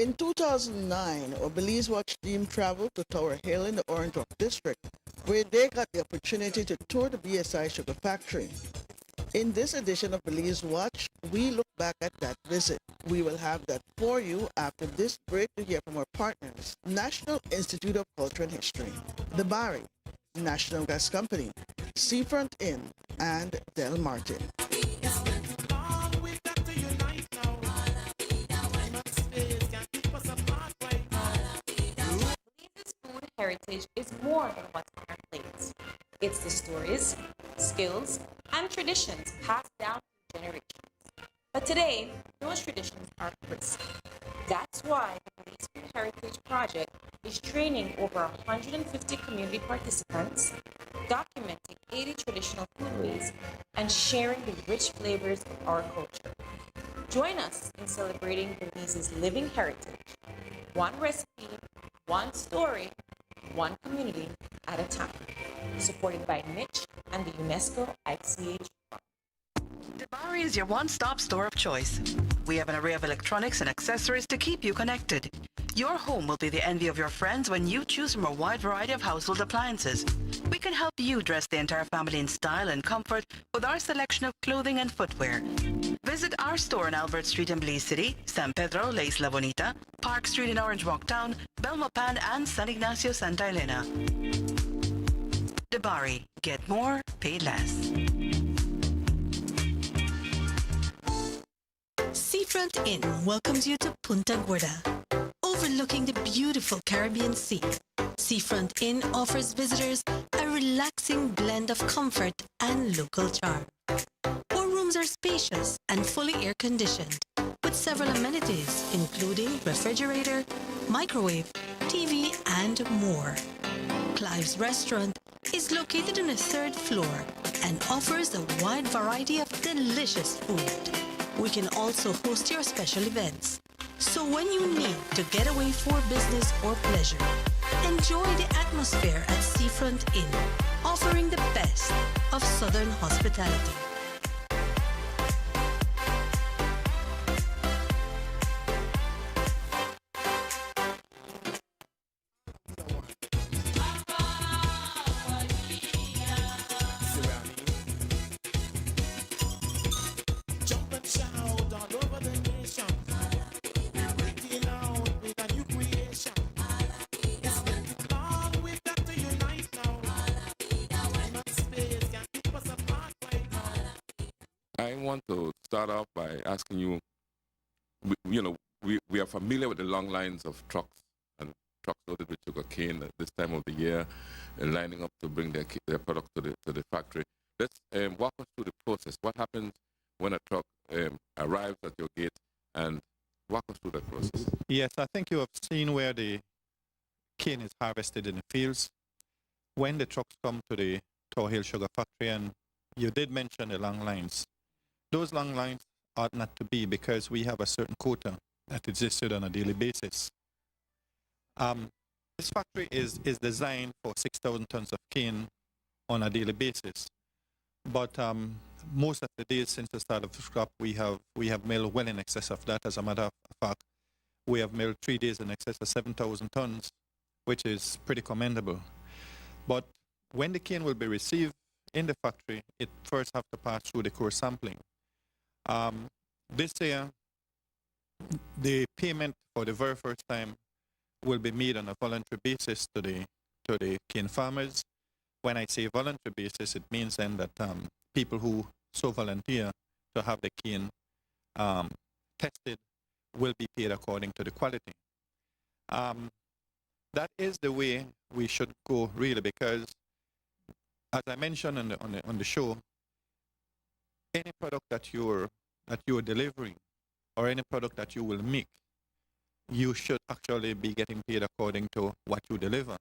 In 2009, our Belize Watch team traveled to Tower Hill in the Orange Walk district, where they got the opportunity to tour the BSI sugar factory. In this edition of Belize Watch, we look back at that visit. We will have that for you after this break to hear from our partners, National Institute of Culture and History, the Bari, National Gas Company, Seafront Inn, and Del Martin. Belize's food heritage is more than what's on our plates. It's the stories, skills, and traditions passed down through generations. But today, those traditions are at risk. That's why the Belize Food Heritage Project is training over 150 community participants, documenting 80 traditional foodways, and sharing the rich flavors of our culture. Join us in celebrating Belize's living heritage, one recipe, one story, one community at a time. Supported by Mitch and the UNESCO ICH Fund. Bari is your one-stop store of choice. We have an array of electronics and accessories to keep you connected. Your home will be the envy of your friends when you choose from a wide variety of household appliances. We can help you dress the entire family in style and comfort with our selection of clothing and footwear. Visit our store on Albert Street in Belize City, San Pedro, La Isla Bonita, Park Street in Orange Walk Town, Belmopan, and San Ignacio Santa Elena. Bari, get more, pay less. Seafront Inn welcomes you to Punta Gorda, overlooking the beautiful Caribbean Sea. Seafront Inn offers visitors a relaxing blend of comfort and local charm. Our rooms are spacious and fully air-conditioned, with several amenities including refrigerator, microwave, TV, and more. Clive's Restaurant is located on the third floor and offers a wide variety of delicious food. We can also host your special events. So when you need to get away for business or pleasure, enjoy the atmosphere at Seafront Inn, offering the best of Southern hospitality. I want to start off by asking you, we are familiar with the long lines of trucks and trucks loaded with sugar cane at this time of the year and lining up to bring their product to the factory. Let's walk us through the process. What happens when a truck arrives at your gate, and walk us through that process. Yes, I think you have seen where the cane is harvested in the fields. When the trucks come to the Tower Hill Sugar Factory, and you did mention the long lines, those long lines ought not to be, because we have a certain quota that existed on a daily basis. This factory is designed for 6,000 tons of cane on a daily basis. But most of the days since the start of the crop, we have milled well in excess of that. As a matter of fact, we have milled 3 days in excess of 7,000 tons, which is pretty commendable. But when the cane will be received in the factory, it first have to pass through the core sampling. This year, the payment for the very first time will be made on a voluntary basis to the cane farmers. When I say voluntary basis, it means then that people who so volunteer to have the cane tested will be paid according to the quality. That is the way we should go, really, because as I mentioned on the show, any product that you're delivering or any product that you will make, you should actually be getting paid according to what you deliver.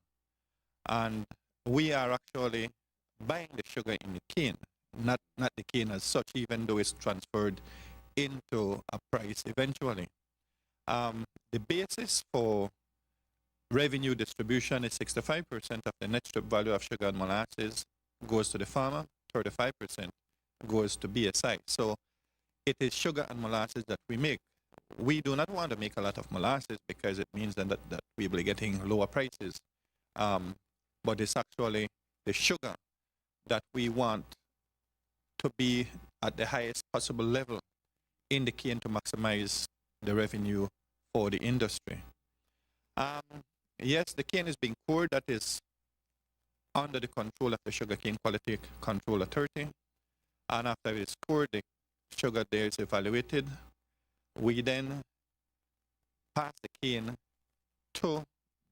And we are actually buying the sugar in the cane, not the cane as such, even though it's transferred into a price eventually. The basis for revenue distribution is 65% of the net strip value of sugar and molasses goes to the farmer, 35% goes to BSI. So it is sugar and molasses that we make. we do not want to make a lot of molasses because it means that we will be getting lower prices. But it's actually the sugar that we want to be at the highest possible level in the cane to maximize the revenue for the industry. Yes, the cane is being poured. That is under the control of the Sugarcane Quality Control Authority. And after it is poured, the sugar there is evaluated. We then pass the cane to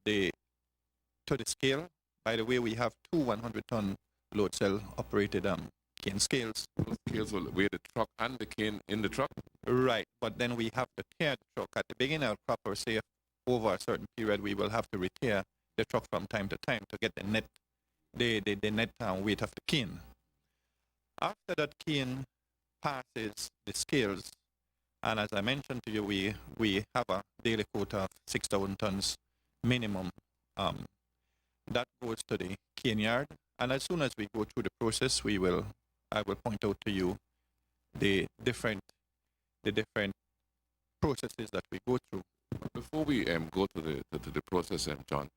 the scale. By the way, we have two 100-ton load cell operated cane scales. Those scales will weigh the truck and the cane in the truck? Right, but then we have to tear the truck at the beginning of the crop, or say over a certain period, we will have to retear the truck from time to time to get the net weight of the cane. After that cane passes the scales, and as I mentioned to you, we have a daily quota of 6,000 tons minimum. That goes to the cane yard, and as soon as we go through the process, I will point out to you the different processes that we go through. Before we go to the process, John,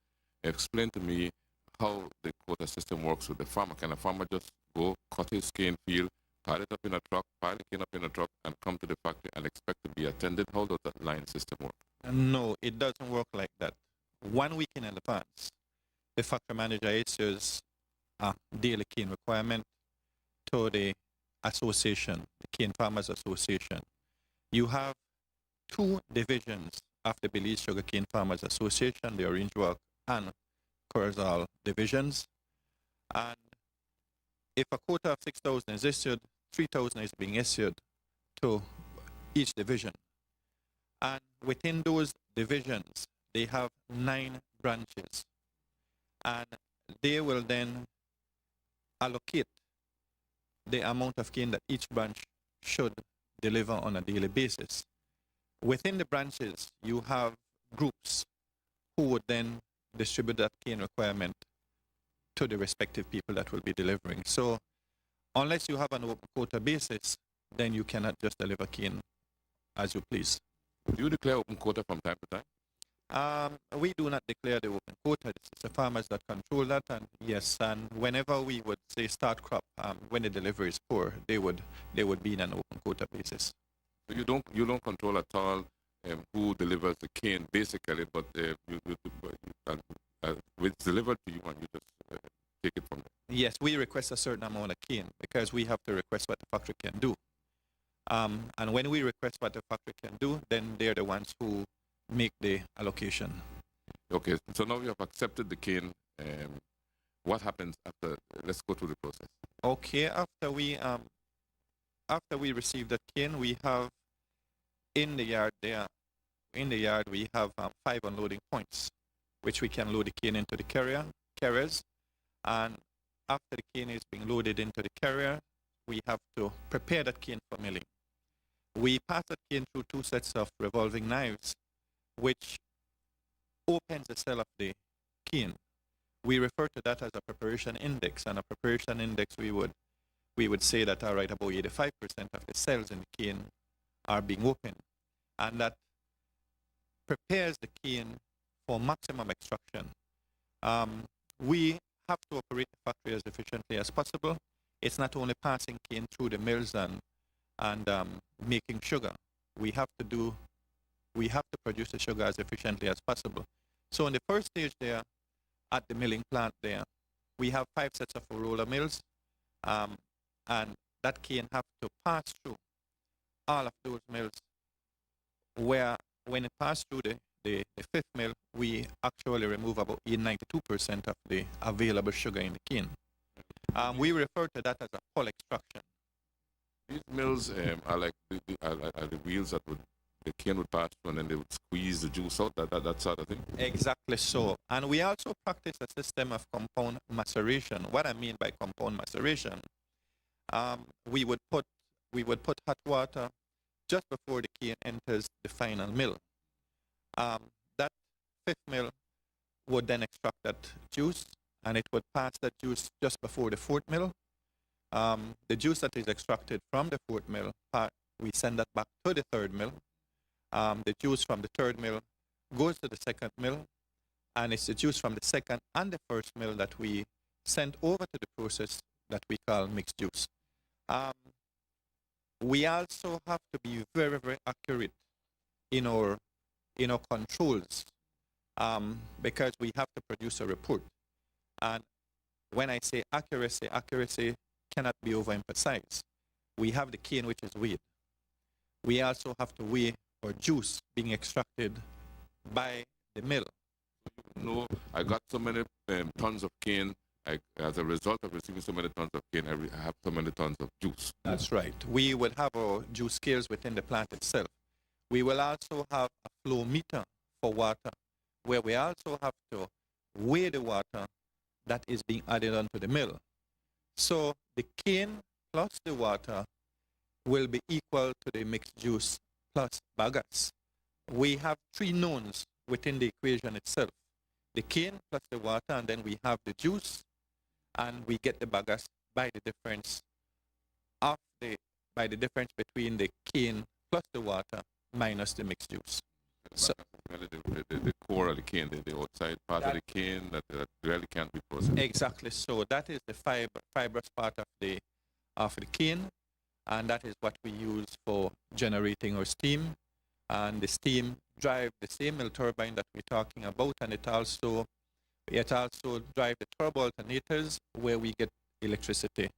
explain to me how the quota system works with the farmer. Can a farmer just go cut his cane field, pile it up in a truck, pile the cane up in a truck, and come to the factory and expect to be attended? How does that line system work? No, it doesn't work like that. 1 week in advance, the factory manager issues a daily cane requirement to the association, the Cane Farmers Association. You have two divisions of the Belize Sugarcane Farmers Association, the Orange Walk and Corozal divisions. And if a quota of 6,000 is issued, 3,000 is being issued to each division. And within those divisions, they have 9 branches. And they will then allocate the amount of cane that each branch should deliver on a daily basis. Within the branches, you have groups who would then distribute that cane requirement to the respective people that will be delivering. So unless you have an open quota basis, then you cannot just deliver cane as you please. Do you declare open quota from time to time? We do not declare the open quota. It's the farmers that control that, and yes, and whenever we would say start crop, when the delivery is poor, they would be in an open quota basis. So you don't control at all who delivers the cane basically, but it's delivered to you and you just take it from there. Yes, we request a certain amount of cane because we have to request what the factory can do. And when we request what the factory can do, then they're the ones who make the allocation. Okay, so now you have accepted the cane. What happens after? Let's go through the process. Okay, after we receive the cane, we have in the yard there. In the yard, we have 5 unloading points, which we can load the cane into the carriers. And after the cane is being loaded into the carrier, we have to prepare that cane for milling. We pass that cane through 2 sets of revolving knives, which opens the cell of the cane. We refer to that as a preparation index, and a preparation index we would say that about 85% of the cells in the cane are being opened, and that prepares the cane for maximum extraction. We have to operate the factory as efficiently as possible. It's not only passing cane through the mills and making sugar. We have to produce the sugar as efficiently as possible. So in the first stage there, at the milling plant there, we have 5 sets of roller mills, and that cane have to pass through all of those mills, where when it passes through the 5th mill, we actually remove about 92% of the available sugar in the cane. We refer to that as a full extraction. These mills are like the wheels that the cane would pass through, and then they would squeeze the juice out, that sort of thing? Exactly so. And we also practice a system of compound maceration. What I mean by compound maceration, we would put hot water just before the cane enters the final mill. That 5th mill would then extract that juice, and it would pass that juice just before the 4th mill. The juice that is extracted from the 4th mill, we send that back to the 3rd mill, the juice from the third mill goes to the second mill, and it's the juice from the second and the first mill that we send over to the process that we call mixed juice. We also have to be very, very accurate in our controls, because we have to produce a report. And when I say accuracy, accuracy cannot be overemphasized. We have the cane, which is weighed. We also have to weigh our juice being extracted by the mill. No, I got so many tons of cane. As a result of receiving so many tons of cane, I have so many tons of juice. That's right. We will have our juice scales within the plant itself. We will also have a flow meter for water, where we also have to weigh the water that is being added onto the mill. So the cane plus the water will be equal to the mixed juice plus bagasse. We have three knowns within the equation itself: the cane plus the water, and then we have the juice, and we get the bagasse by the difference between the cane plus the water minus the mixed juice. So, the core of the cane, the outside part of the cane that really can't be processed. Exactly. So that is the fibrous part of the cane, and that is what we use for generating our steam. And the steam drive the same mill turbine that we're talking about, and it also drive the turbo alternators, where we get electricity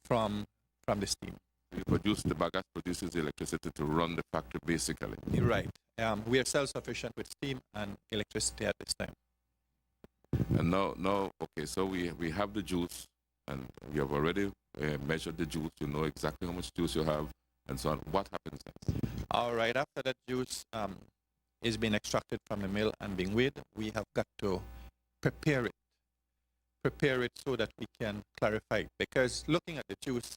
from the steam. The bagasse produces the electricity to run the factory, basically. Right. We are self-sufficient with steam and electricity at this time. And now, okay, so we have the juice, and you have already measured the juice. You know exactly how much juice you have, and so on. What happens next? All right. After that juice is being extracted from the mill and being weighed, we have got to prepare it so that we can clarify it. Because looking at the juice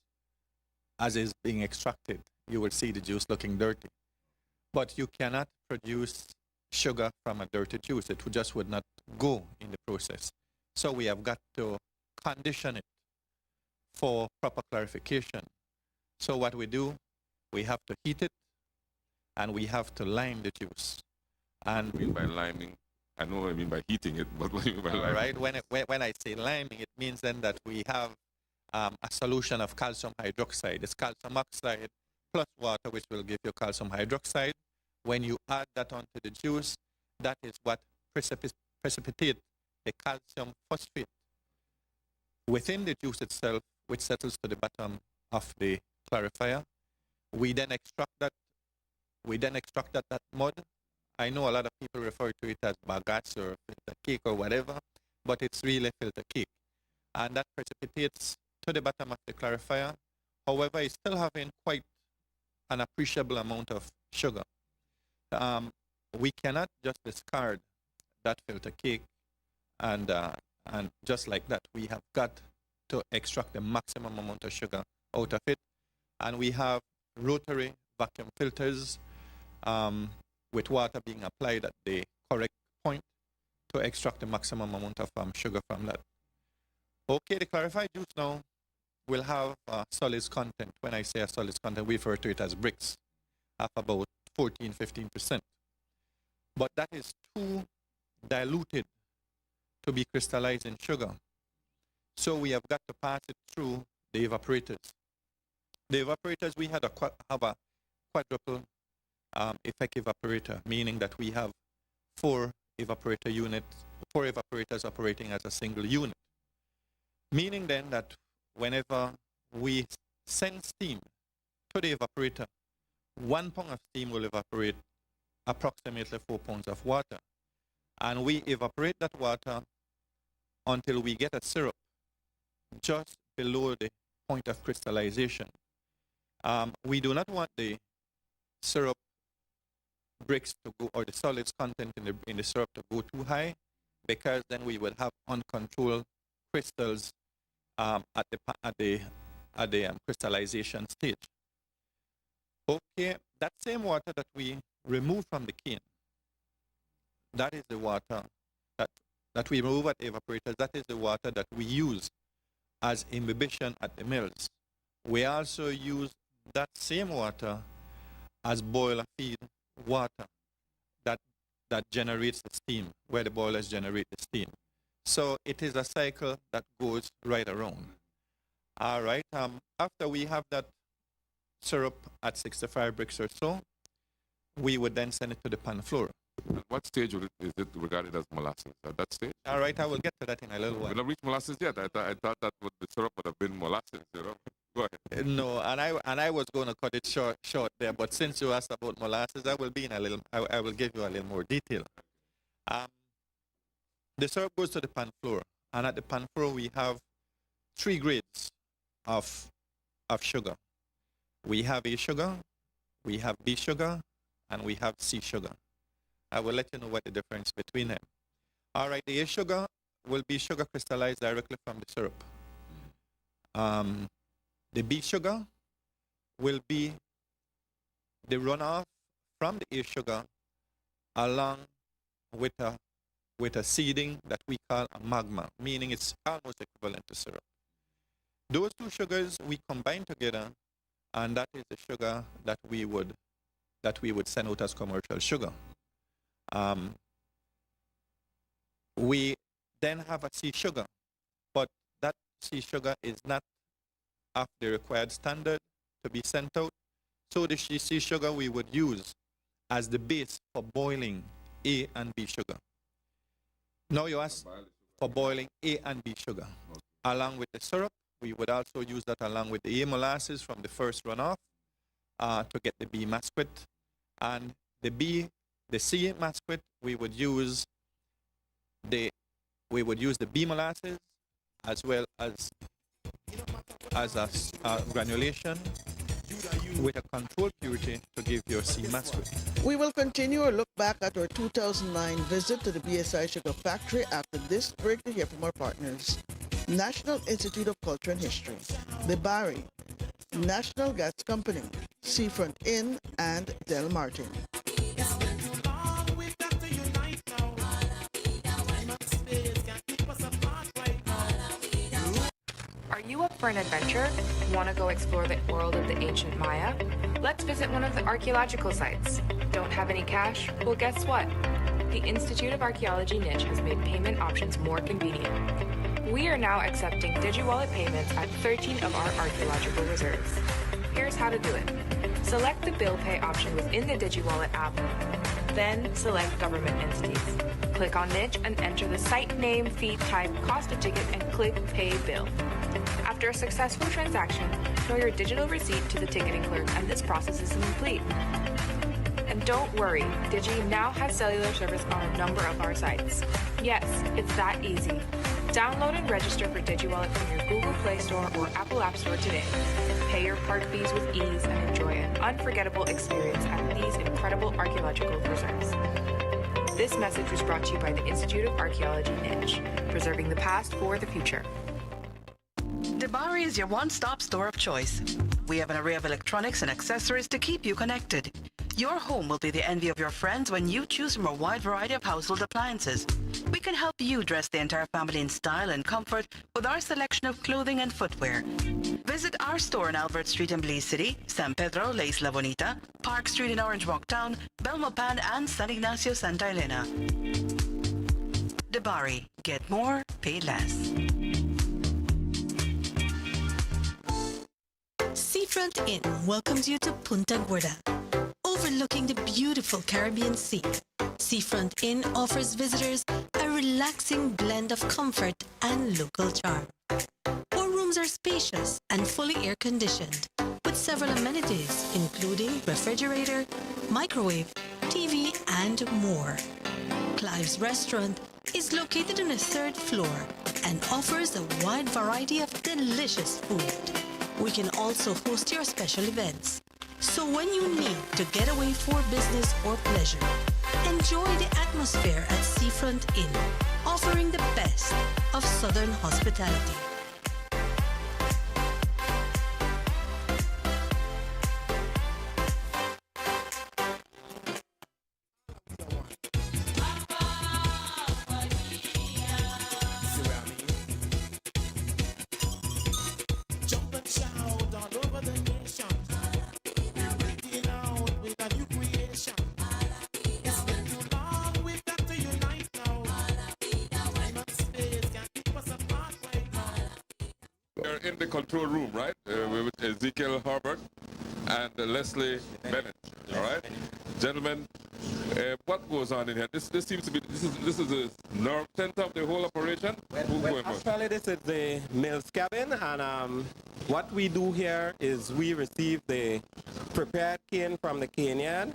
as is being extracted, you will see the juice looking dirty. But you cannot produce sugar from a dirty juice. It just would not go in the process. So we have got to condition it for proper clarification. So what we do, we have to heat it, and we have to lime the juice. And What do you mean by liming? I know what I mean by heating it, but what do you mean by liming? right. When I say liming, it means then that we have a solution of calcium hydroxide. It's calcium oxide plus water, which will give you calcium hydroxide. When you add that onto the juice, that is what precipitates the calcium phosphate within the juice itself, which settles to the bottom of the clarifier. We then extract that mud. I know a lot of people refer to it as bagasse or filter cake or whatever, but it's really filter cake. And that precipitates to the bottom of the clarifier. However, it's still having quite an appreciable amount of sugar. We cannot just discard that filter cake and just like that. We have got to extract the maximum amount of sugar out of it. And we have rotary vacuum filters with water being applied at the correct point to extract the maximum amount of sugar from that. Okay, the clarified juice now will have a solids content. When I say a solids content, we refer to it as bricks of about 14-15%. But that is too diluted to be crystallized in sugar. So we have got to pass it through the evaporators. The evaporators, we have a quadruple effect evaporator, meaning that we have four evaporators operating as a single unit. Meaning then that whenever we send steam to the evaporator, 1 pound of steam will evaporate approximately 4 pounds of water. And we evaporate that water until we get a syrup just below the point of crystallization. We do not want the syrup bricks to go, or the solids content in the syrup to go too high, because then we will have uncontrolled crystals at the crystallization stage. Okay, that same water that we remove from the cane, that is the water that we remove at the evaporators. That is the water that we use as imbibition at the mills. We also use that same water as boiler feed water that generates the steam, where the boilers generate the steam. So it is a cycle that goes right around. All right. After we have that syrup at 65 bricks or so, we would then send it to the pan floor. And what stage is it regarded as molasses? At that stage? All right, I will get to that in a little We while. don't reach molasses yet. I thought that the syrup would have been molasses. Go ahead. No, and I was going to cut it short there, but since you asked about molasses, I will give you a little more detail. The syrup goes to the pan floor, and at the pan floor we have 3 grades of sugar. We have A sugar, we have B sugar, and we have C sugar. I will let you know what the difference between them. All right, the A sugar will be sugar crystallized directly from the syrup. The B sugar will be the runoff from the A sugar along with a seeding that we call a magma, meaning it's almost equivalent to syrup. Those 2 sugars we combine together, and that is the sugar that we would send out as commercial sugar. We then have a C sugar, but that C sugar is not of the required standard to be sent out. So the C sugar we would use as the base for boiling A and B sugar. Now you ask for boiling A and B sugar. Along with the syrup, we would also use that along with the A molasses from the first runoff to get the B masquet. And the C masquet, we would use the B molasses as well as a granulation with a controlled purity to give your C masquet. We will continue a look back at our 2009 visit to the BSI Sugar Factory after this break to hear from our partners. National Institute of Culture and History, the Barry, National Gas Company, Seafront Inn, and Del Martin. Are you up for an adventure? Want to go explore the world of the ancient Maya? Let's visit one of the archaeological sites. Don't have any cash? Well, guess what? The Institute of Archaeology niche has made payment options more convenient. We are now accepting DigiWallet payments at 13 of our archaeological reserves. Here's how to do it. Select the bill pay option within the DigiWallet app. Then select government entities. Click on niche and enter the site name, fee type, cost of ticket, and click Pay Bill. After a successful transaction, show your digital receipt to the ticketing clerk and this process is complete. And don't worry, Digi now has cellular service on a number of our sites. Yes, it's that easy. Download and register for DigiWallet from your Google Play Store or Apple App Store today. Pay your park fees with ease and enjoy an unforgettable experience at these incredible archaeological reserves. This message was brought to you by the Institute of Archaeology niche, preserving the past for the future. Debari is your one-stop store of choice. We have an array of electronics and accessories to keep you connected. Your home will be the envy of your friends when you choose from a wide variety of household appliances. We can help you dress the entire family in style and comfort with our selection of clothing and footwear. Visit our store in Albert Street in Belize City, San Pedro, La Isla Bonita, Park Street in Orange Walk Town, Belmopan, and San Ignacio, Santa Elena. Debari. Get more, pay less. Seafront Inn welcomes you to Punta Gorda, overlooking the beautiful Caribbean Sea. Seafront Inn offers visitors a relaxing blend of comfort and local charm. Our rooms are spacious and fully air-conditioned, with several amenities including refrigerator, microwave, TV, and more. Clive's Restaurant is located on the 3rd floor and offers a wide variety of delicious food. We can also host your special events. So when you need to get away for business or pleasure, enjoy the atmosphere at Seafront Inn, offering the best of Southern hospitality. we're in the control room, right? We're with Ezekiel Herbert and Leslie Bennett. All right, gentlemen, what goes on in here? This seems to be this is the nerve center of the whole operation. Actually, this is the mill's cabin, and what we do here is we receive the prepared cane from the cane yard,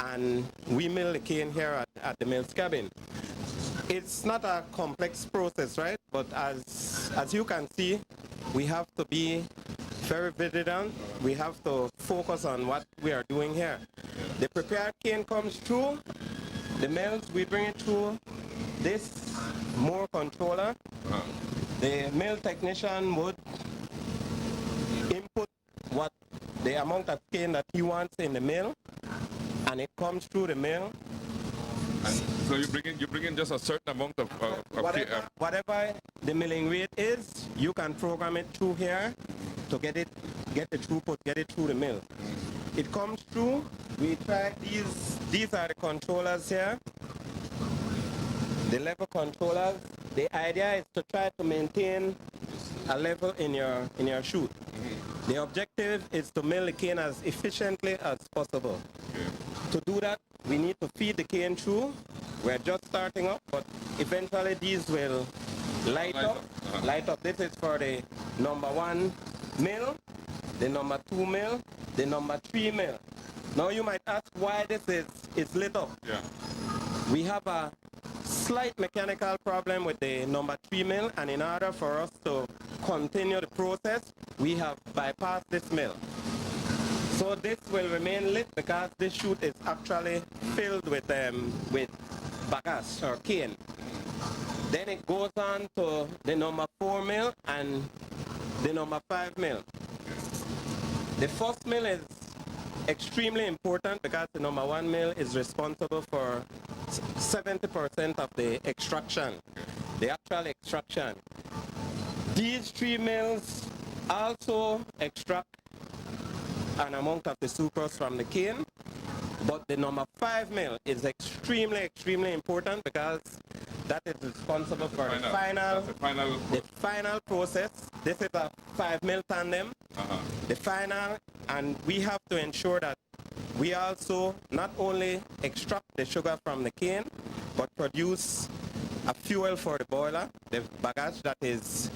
and we mill the cane here at the mill's cabin. It's not a complex process, right? But as you can see, we have to be very vigilant. We have to focus on what we are doing here. The prepared cane comes through the mills. We bring it through this motor controller. The mill technician would input what the amount of cane that he wants in the mill, and it comes through the mill. And so you bring in just a certain amount of whatever the milling rate is, you can program it through here to get the throughput, get it through the mill. It comes through. We try these are the controllers here, the level controllers. The idea is to try to maintain a level in your chute. The objective is to mill the cane as efficiently as possible. To do that, we need to feed the cane through. We're just starting up, but eventually these will light up. Light up. This is for the number 1 mill, the number 2 mill, the number 3 mill. Now you might ask why this is lit up. Yeah. We have a slight mechanical problem with the number 3 mill, and in order for us to continue the process, we have bypassed this mill. So this will remain lit because this chute is actually filled with bagasse or cane. Then it goes on to the number 4 mill and the number 5 mill. The first mill is extremely important because the number 1 mill is responsible for 70% of the extraction, the actual extraction. These 3 mills also extract an amount of the sucrose from the cane, but the number 5 mill is extremely important because that is responsible for the final process. This is a 5 mill tandem. The final, and we have to ensure that we also not only extract the sugar from the cane, but produce a fuel for the boiler, the bagasse that is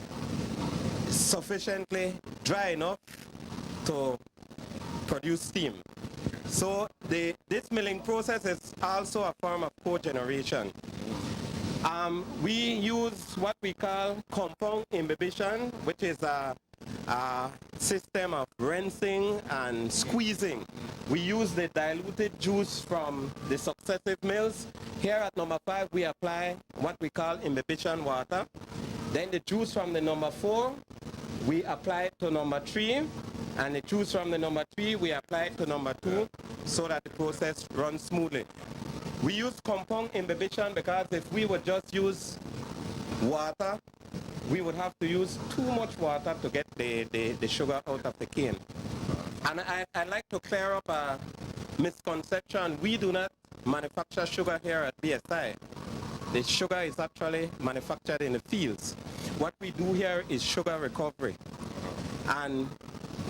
sufficiently dry enough to produce steam. So this milling process is also a form of cogeneration. We use what we call compound imbibition, which is a system of rinsing and squeezing. We use the diluted juice from the successive mills. Here at number 5, we apply what we call imbibition water. Then the juice from the number 4, we apply it to number 3. And the juice from the number 3, we apply it to number 2 so that the process runs smoothly. We use compound imbibition because if we would just use water, we would have to use too much water to get the sugar out of the cane. And I'd like to clear up a misconception. We do not manufacture sugar here at BSI. The sugar is actually manufactured in the fields. What we do here is sugar recovery. And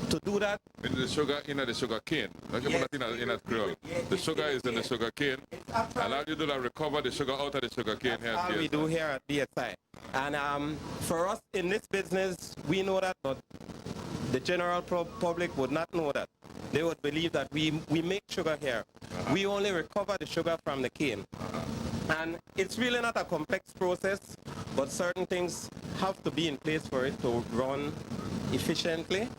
to do that, in the sugar cane. Like yes, in a grill. The sugar is in the sugar cane. And how do you do that? Recover the sugar out of the sugar cane here at BSI? That's how we do here at BSI. And for us in this business, we know that, but the general public would not know that. They would believe that we make sugar here. We only recover the sugar from the cane. And it's really not a complex process, but certain things have to be in place for it to run efficiently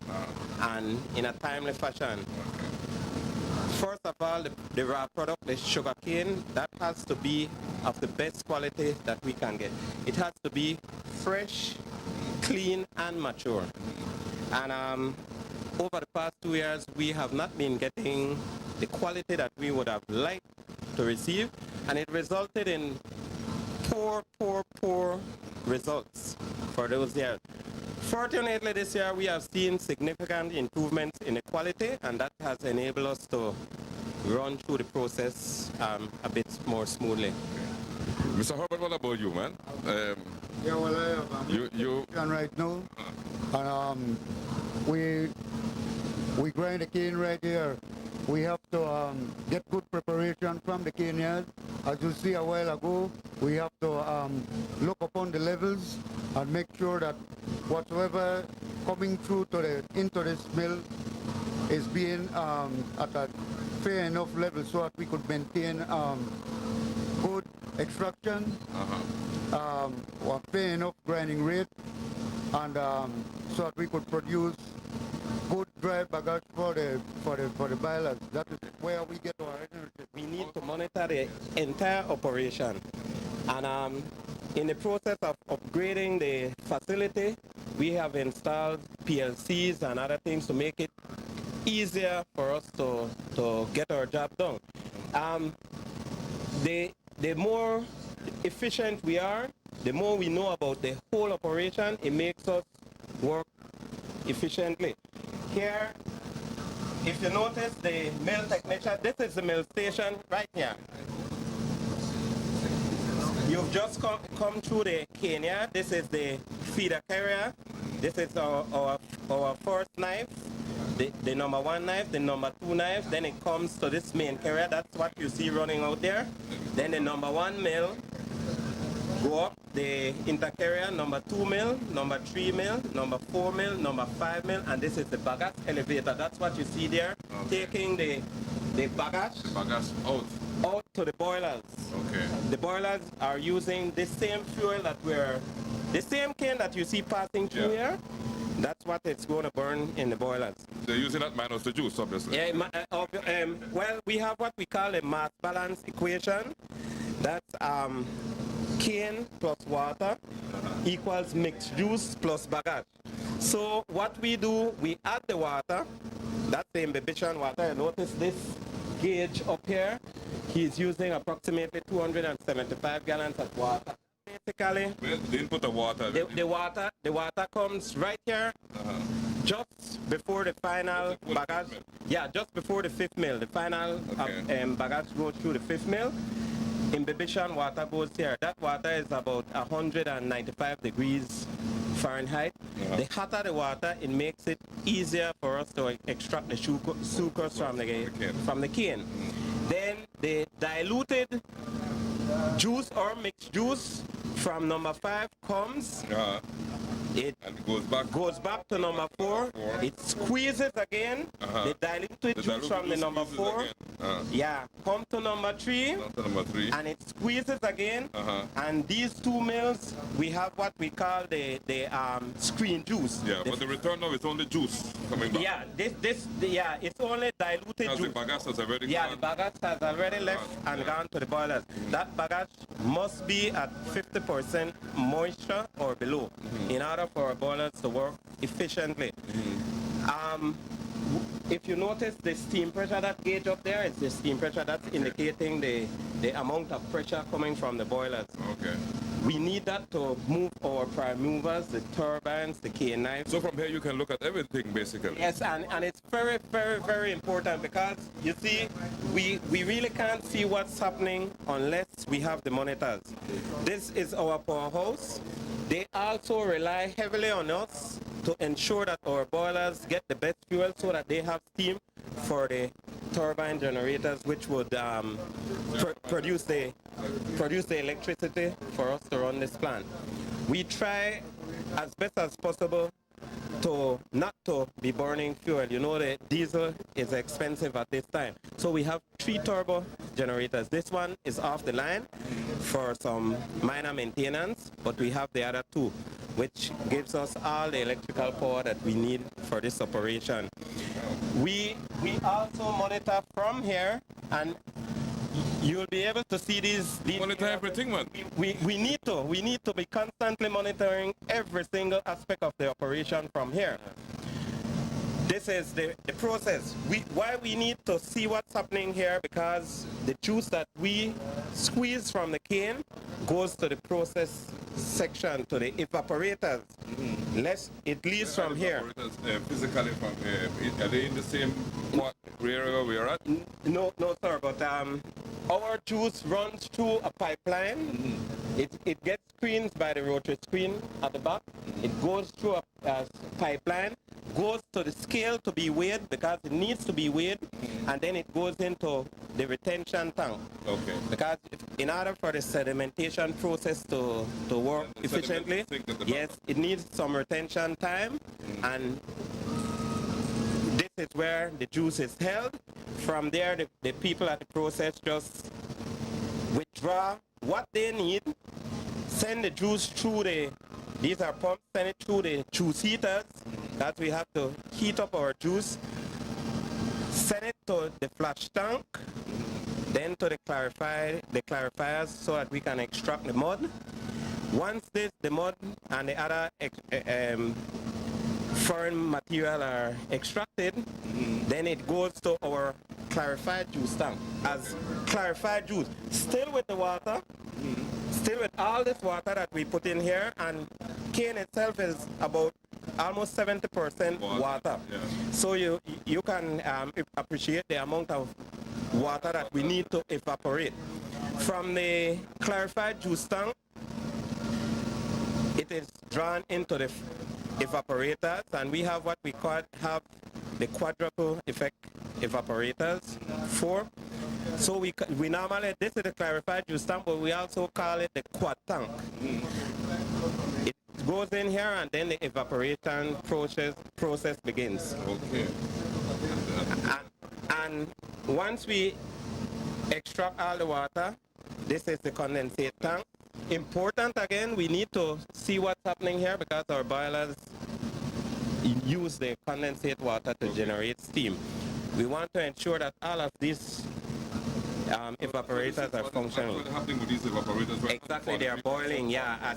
and in a timely fashion. First of all, the raw product, the sugar cane, that has to be of the best quality that we can get. It has to be fresh, clean, and mature. And over the past 2 years, we have not been getting the quality that we would have liked to receive, and it resulted in poor results for those years. Fortunately, this year we have seen significant improvements in the quality, and that has enabled us to run through the process a bit more smoothly. Mr. Herbert, what about you, man? Yeah, well, I have you can right now. And we grind the cane right here. We have to get good preparation from the cane yard. As you see a while ago, we have to look upon the levels and make sure that whatsoever coming through into this mill is being at a fair enough level so that we could maintain good extraction, or fair enough grinding rate, and so that we could produce good dry bagage for the boilers. That is where we get our energy. We need to monitor the entire operation, and in the process of upgrading the facility, we have installed PLCs and other things to make it easier for us to get our job done. The more efficient we are, the more we know about the whole operation, it makes us work efficiently. Here, if you notice the mill technician, this is the mill station right here. You've just come through the cane yard. This is the feeder carrier. This is our first knife, the number 1 knife, the number 2 knife. Then it comes to this main carrier. That's what you see running out there. Then the number 1 mill go up the intercarrier, number 2 mill, number 3 mill, number 4 mill, number 5 mill, and this is the bagasse elevator. That's what you see there, taking the bagasse. The bagasse out to the boilers. Okay. The boilers are using the same fuel the same cane that you see passing through here. That's what it's going to burn in the boilers. They're using that minus the juice, obviously. Yeah, well, we have what we call a mass balance equation. That's cane plus water equals mixed juice plus bagasse. So what we do, we add the water. That's the imbibition water. You notice this gauge up here. He's using approximately 275 gallons of water. Basically, the input of water. The water comes right here, just before the final bagasse. Yeah, just before the 5th mill. The final bagasse goes through the 5th mill. Imbibition water goes here. That water is about 195 degrees Fahrenheit. The hotter the water, it makes it easier for us to extract the sucrose from the cane. Then the diluted juice or mixed juice from number 5 comes. It goes back to number 4. It squeezes again. The diluted juice from the number 4. Come to number 3. And it squeezes again. And these 2 mills, we have what we call the screen juice. Yeah, but the return now is only juice coming back. Yeah, it's only diluted juice. The bagasse has already the bagasse has already left and gone to the boilers. That bagasse must be at 50% moisture or below in order for our boilers to work efficiently. If you notice the steam pressure, that gauge up there is the steam pressure. That's indicating the amount of pressure coming from the boilers. Okay. We need that to move our prime movers, the turbines, the cane knives. So from here you can look at everything basically. Yes, and it's very, very, very important because you see, we really can't see what's happening unless we have the monitors. This is our powerhouse. They also rely heavily on us to ensure that our boilers get the best fuel so that they have steam for the turbine generators, which would produce the electricity for us to run this plant. We try as best as possible to not to be burning fuel. You know, the diesel is expensive at this time. So we have 3 turbo generators. This one is off the line for some minor maintenance, but we have the other 2, which gives us all the electrical power that we need for this operation. We also monitor from here, and you'll be able to see these monitor everything, man. We need to be constantly monitoring every single aspect of the operation from here. This is the process. Why we need to see what's happening here, because the juice that we squeeze from the cane goes to the process section, to the evaporators. It leaves from here. Physically from are they in the same area we are at? No, sir. But our juice runs through a pipeline. It gets screened by the rotary screen at the back. It goes through a pipeline, goes to the scale to be weighed because it needs to be weighed, and then it goes into the retention tank. Okay. Because in order for the sedimentation process to work efficiently, yes, it needs some retention time, and this is where the juice is held. From there, the people at the process just withdraw what they need, send the juice through these are pumps, send it through the juice heaters, that we have to heat up our juice, send it to the flash tank, then to the clarifiers so that we can extract the mud. Once the mud and the other foreign material are extracted, then it goes to our clarified juice tank as clarified juice, still with the water, still with all this water that we put in here, and cane itself is about almost 70% water. Yeah. So you can appreciate the amount of water that we need to evaporate. From the clarified juice tank, it is drawn into the evaporators, and we have what we have the quadruple effect evaporators for. So we normally, this is the clarified juice tank, but we also call it the quad tank. It goes in here, and then the evaporation process begins. Okay. And once we extract all the water, this is the condensate tank. Important again, we need to see what's happening here because our boilers use the condensate water to generate steam. We want to ensure that all of these evaporators are functioning. What's happening with these evaporators? Right? Exactly, they are boiling, yeah.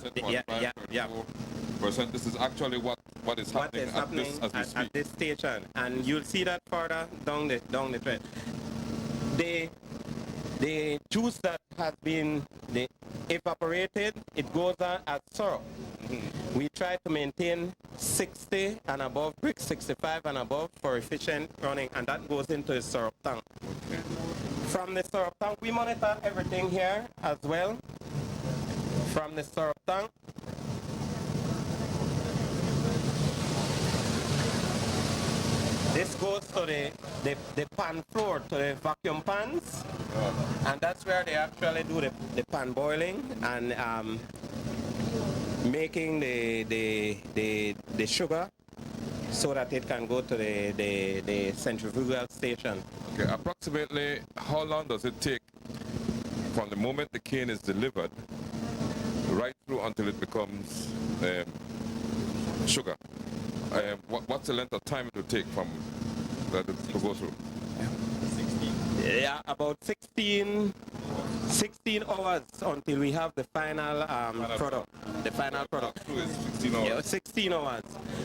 Percent. This is actually what is happening, at this station, and you'll see that further down the track. The juice that has been evaporated, it goes on as syrup. We try to maintain 60 and above, brick 65 and above for efficient running, and that goes into the syrup tank. Okay. From the syrup tank, we monitor everything here as well. From the syrup tank, this goes to the pan floor, to the vacuum pans, and that's where they actually do the pan boiling and making the sugar so that it can go to the centrifugal station. Okay. Approximately how long does it take from the moment the cane is delivered right through until it becomes sugar? What's the length of time it will take from that to go through? Yeah, about 16 hours until we have the final product. The final product. 16 hours. Yeah, 16 hours.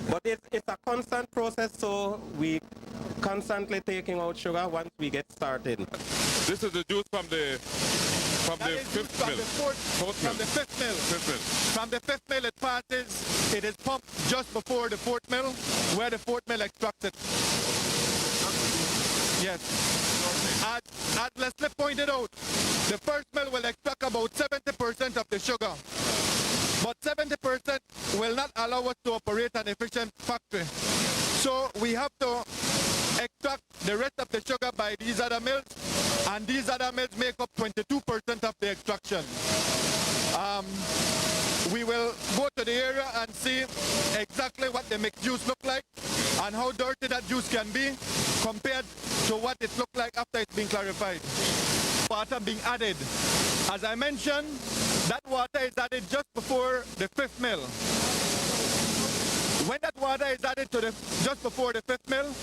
But it's a constant process, so we constantly taking out sugar once we get started. This is the juice from the fifth mill. From the fifth mill. From the fifth mill it passes, it is pumped just before the fourth mill, where the fourth mill extracts it. Yes. As Leslie pointed out, the first mill will extract about 70% of the sugar. But 70% will not allow us to operate an efficient factory. So we have to extract the rest of the sugar by these other mills, and these other mills make up 22% of the extraction. We will go to the area and see exactly what the mixed juice look like and how dirty that juice can be compared to what it looked like after it's been clarified. Water being added. As I mentioned, that water is added just before the fifth mill. When that water is added to just before the fifth mill,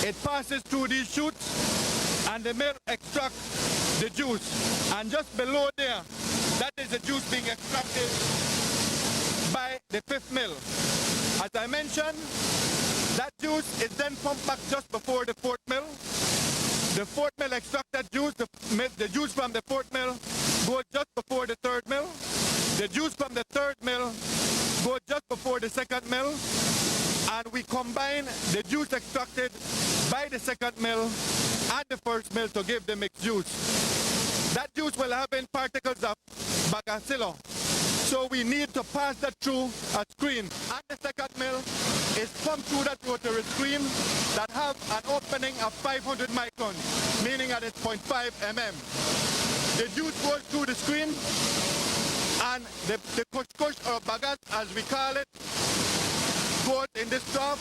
it passes through these chutes and the mill extracts the juice. And just below there, that is the juice being extracted by the fifth mill. As I mentioned, that juice is then pumped back just before the fourth mill. The fourth mill extracts that juice. The juice from the fourth mill goes just before the third mill. The juice from the third mill goes just before the second mill. And we combine the juice extracted by the second mill and the first mill to give the mixed juice. that juice will have in particles of bacillus. So we need to pass that through a screen. And the second mill is pumped through that rotary screen that have an opening of 500 microns, meaning that it's 0.5 mm. The juice goes through the screen, and the kush or bagat, as we call it, goes in this trough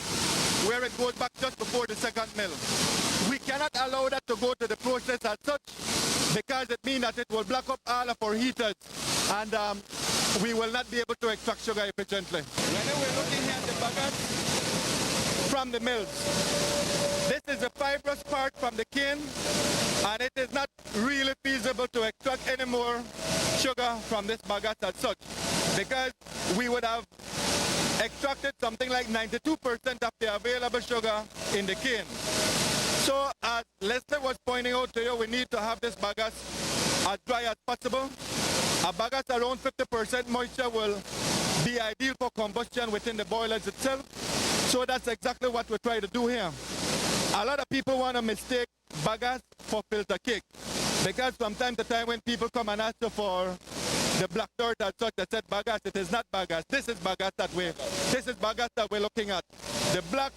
where it goes back just before the second mill. We cannot allow that to go to the process as such because it means that it will block up all of our heaters, and we will not be able to extract sugar efficiently. When we're looking at the bagat from the mills, this is the fibrous part from the cane, and it is not really feasible to extract any more sugar from this bagat as such, because we would have extracted something like 92% of the available sugar in the cane. So as Leslie was pointing out to you, we need to have this bagat as dry as possible. A bagat around 50% moisture will be ideal for combustion within the boilers itself. So that's exactly what we try to do here. A lot of people want to mistake bagat for filter cake, because from time to time when people come and ask you for the black dirt and such, they said bagat. It is not bagat. This is bagat that we're looking at. The black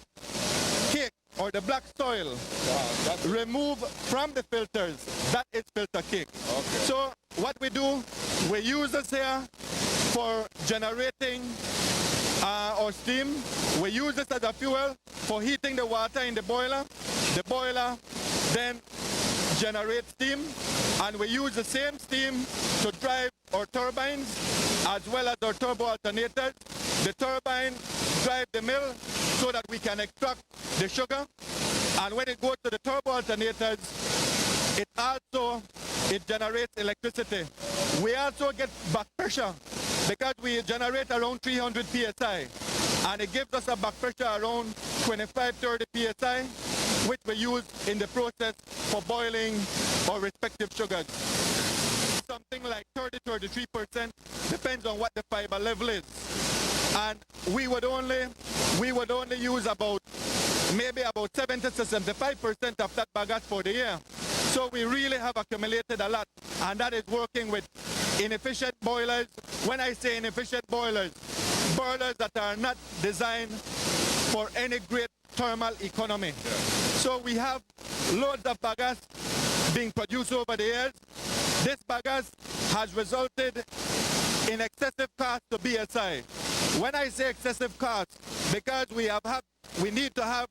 cake or the black soil removed from the filters, that is filter cake. Okay. So what we do, we use this here for generating or steam. We use this as a fuel for heating the water in the boiler. The boiler then generates steam, and we use the same steam to drive our turbines as well as our turbo alternators. The turbine drive the mill so that we can extract the sugar, and when it goes to the turbo alternators, it generates electricity. We also get back pressure because we generate around 300 psi, and it gives us a back pressure around 25-30 psi, which we use in the process for boiling our respective sugars. Something like 30-33%, depends on what the fiber level is. And we would only use maybe about 70-75% of that bagat for the year. So we really have accumulated a lot, and that is working with inefficient boilers. When I say inefficient boilers, boilers that are not designed for any great thermal economy. Yeah. So we have loads of bagasse being produced over the years. This bagasse has resulted in excessive cost to BSI. When I say excessive cost, because we need to have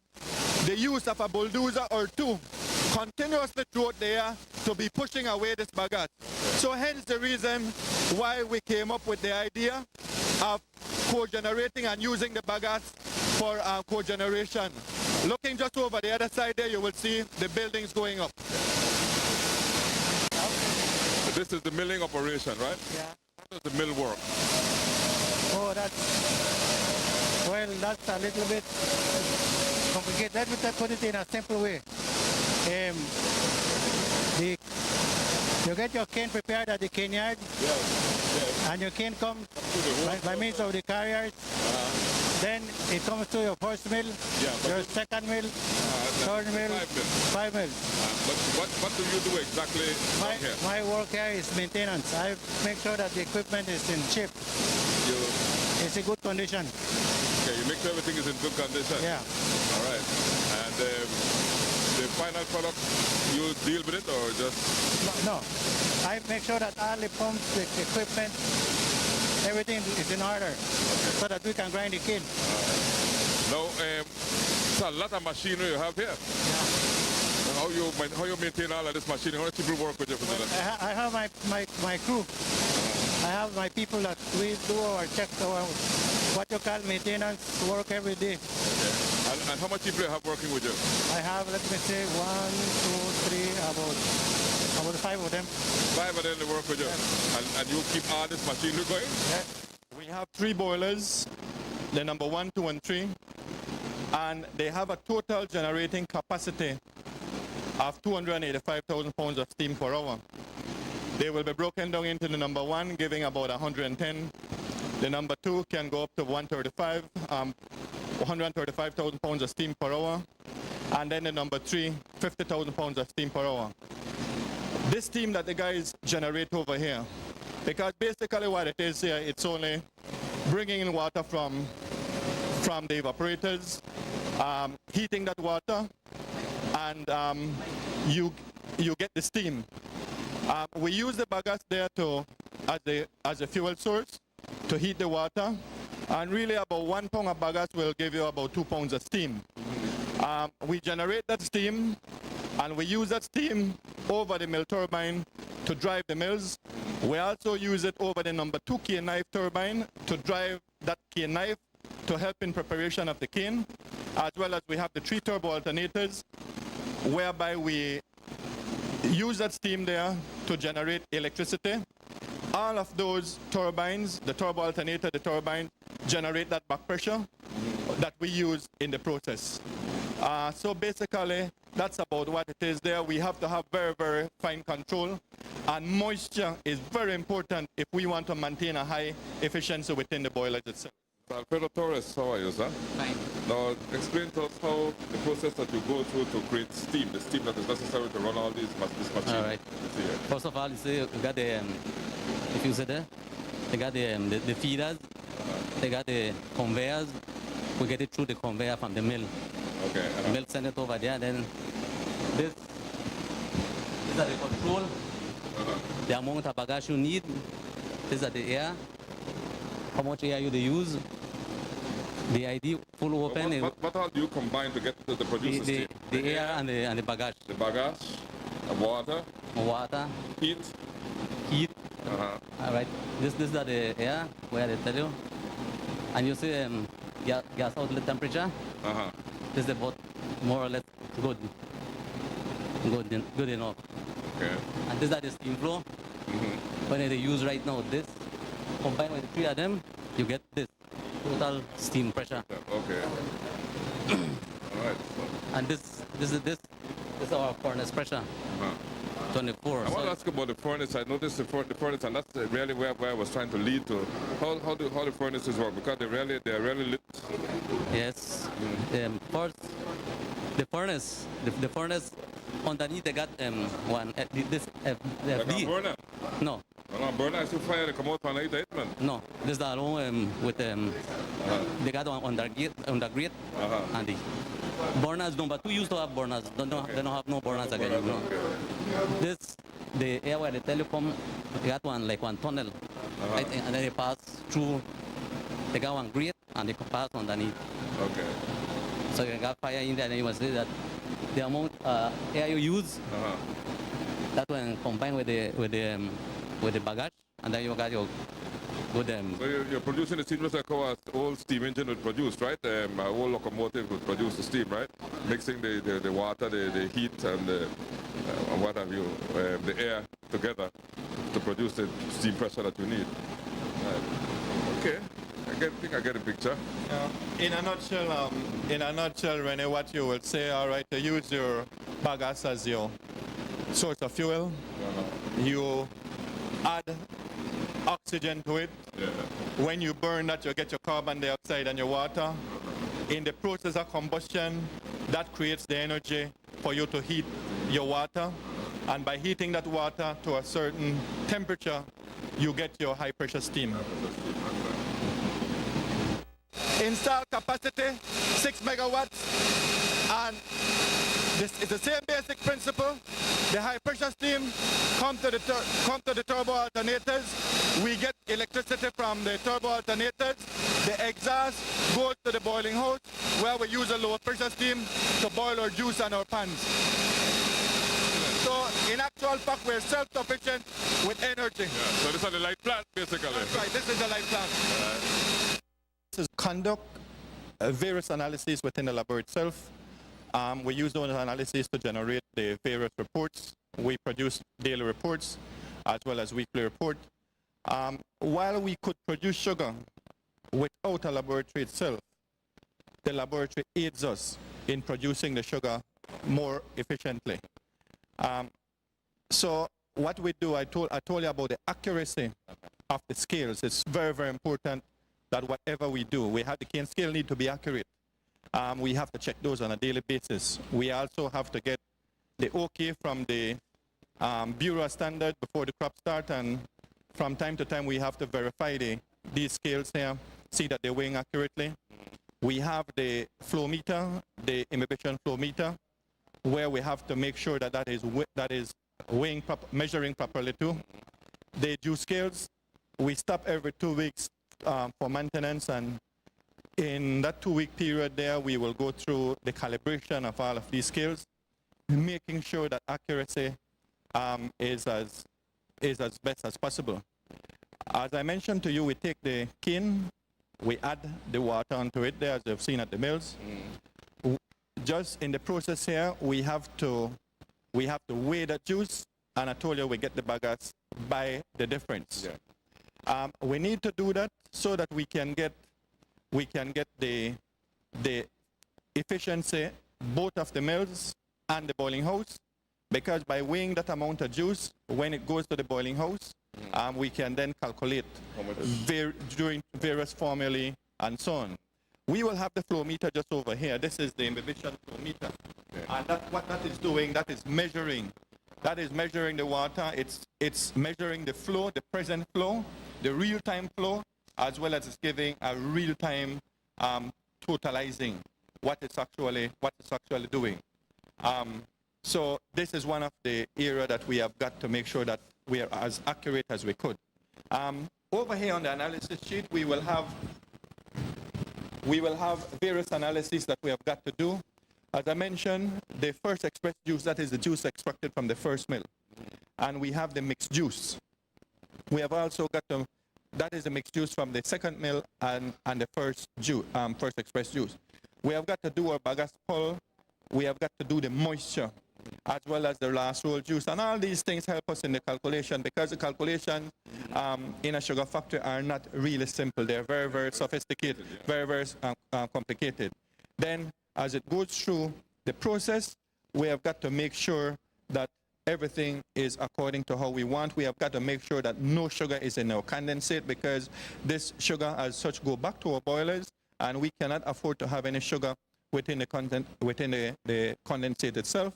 the use of a bulldozer or two continuously throughout the year to be pushing away this bagasse. So hence the reason why we came up with the idea of co-generating and using the bagasse for cogeneration. Looking just over the other side there, you will see the buildings going up. This is the milling operation, right? Yeah. How does the mill work? Oh, that's a little bit complicated. Let me put it in a simple way. You get your cane prepared at the cane yard, and your cane comes by means of the carriers. Then it comes to your first mill, your second mill, third mill, 5 mills. But what do you do exactly here? My work here is maintenance. I make sure that the equipment is in shape. It's in good condition. Okay, you make sure everything is in good condition? Yeah. All right. And the final product, you deal with it or just? No. I make sure that all the pumps, the equipment, everything is in order, so that we can grind the cane. Now, it's a lot of machinery you have here. Yeah. How you maintain all of this machinery? How many people work with you for that? I have my crew. I have my people that we do our checks, what you call maintenance work every day. Okay. And how much people you have working with you? I have, let me say, 1, 2, 3, about 5 of them. 5 of them to work with you. Yeah. And you keep all this machinery going? Yeah. We have 3 boilers, the number 1, 2, and 3, and they have a total generating capacity of 285,000 pounds of steam per hour. They will be broken down into the number 1, giving about 110. The number 2 can go up to 135,000 pounds of steam per hour. And then the number 3, 50,000 pounds of steam per hour. this steam that the guys generate over here. Because basically what it is here, it's only bringing in water from the evaporators, heating that water, and you get the steam. We use the bagasse there as a fuel source to heat the water, and really about 1 pound of bagasse will give you about 2 pounds of steam. We generate that steam, and we use that steam over the mill turbine to drive the mills. We also use it over the number 2 cane knife turbine to drive that cane knife to help in preparation of the cane, as well as we have the 3 turbo alternators, whereby we use that steam there to generate electricity. All of those turbines, the turbo alternator, the turbine, generate that back pressure that we use in the process. So basically, that's about what it is there. We have to have very, very fine control, and moisture is very important if we want to maintain a high efficiency within the boilers itself. Alfredo Torres, how are you, sir? Fine. Now, explain to us how the process that you go through to create steam, the steam that is necessary to run all this machine. All right. First of all, you see, you got the, if you see there, they got the feeders, they got the conveyors. We get it through the conveyor from the mill. Okay. The mill send it over there, then this is the control, the amount of bagasse you need. This is the air, how much air you use. The ID full open. What all do you combine to get to the producer steam? The air and the bagasse. The bagasse, the water, heat. All right. This is the air where they tell you, and you see gas outlet temperature. This is about more or less good enough. Okay. And this is the steam flow. When they use right now this, combined with the 3 of them, you get this total steam pressure. Okay. All right. And this is our furnace pressure. 24. I want to ask about the furnace. I noticed the furnace, and that's really where I was trying to lead to. How the furnaces work? Because they're really lit. Yes. First, the furnace underneath they got one this FD. Burner? No. Burner is too fire to come out from the man. No. This is the alone with they got one undergrade and the burners number 2 used to have burners. They don't have no burners again. Burners, no. Okay. This the air where the telecom they got one like one tunnel. Right? And then they pass through. They got one grate and they pass underneath. Okay. So you got fire in there, and you must say that the amount air you use, that one combined with the bagasse, and then you got your good. So you're producing the steam just like how an old steam engine would produce, right? A whole locomotive would produce the steam, right? Mixing the water, the heat, and what have you, the air together to produce the steam pressure that you need. Okay. I think I get a picture. In a nutshell, Rene, what you would say, all right, to use your bagasse as your source of fuel. You add oxygen to it. When you burn that, you get your carbon dioxide and your water. In the process of combustion, that creates the energy for you to heat your water. And by heating that water to a certain temperature, you get your high pressure steam. Install capacity 6 megawatts, and this is the same basic principle. The high pressure steam come to the turbo alternators. We get electricity from the turbo alternators. The exhaust goes to the boiling house, where we use a low pressure steam to boil our juice and our pans. So in actual fact, we're self-sufficient with energy. So this is the light plant, basically. That's right. This is the light plant. Conduct various analyses within the lab itself. We use those analyses to generate the various reports. We produce daily reports as well as weekly report. While we could produce sugar without a laboratory itself, the laboratory aids us in producing the sugar more efficiently. So what we do, I told you about the accuracy of the scales. It's very, very important that whatever we do, we have the cane scale need to be accurate. We have to check those on a daily basis. We also have to get the OK from the Bureau standard before the crop start, and from time to time we have to verify these scales here, see that they're weighing accurately. We have the flow meter, the imbibition flow meter, where we have to make sure that that is weighing measuring properly too. The juice scales, we stop every 2 weeks for maintenance, and in that 2-week period there, we will go through the calibration of all of these scales, making sure that accuracy is as best as possible. As I mentioned to you, we take the cane, we add the water onto it there, as you've seen at the mills. Just in the process here, we have to weigh that juice, and I told you we get the bagasse by the difference. Yeah. We need to do that so that we can get the efficiency both of the mills and the boiling house, because by weighing that amount of juice, when it goes to the boiling house, we can then calculate during various formulae and so on. We will have the flow meter just over here. This is the imbibition flow meter. Okay. And what that is doing, that is measuring. That is measuring the water. It's measuring the flow, the present flow, the real-time flow, as well as it's giving a real-time totalizing what it's actually doing. So this is one of the areas that we have got to make sure that we are as accurate as we could. Over here on the analysis sheet, we will have various analyses that we have got to do. As I mentioned, the first express juice, that is the juice extracted from the first mill. And we have the mixed juice. We have also got to, that is the mixed juice from the second mill and the first express juice. We have got to do our bagasse pull. We have got to do the moisture, as well as the last roll juice. And all these things help us in the calculation, because the calculations in a sugar factory are not really simple. They're very, very sophisticated, very, very complicated. Then, as it goes through the process, we have got to make sure that everything is according to how we want. We have got to make sure that no sugar is in our condensate, because this sugar as such go back to our boilers, and we cannot afford to have any sugar within the condensate itself.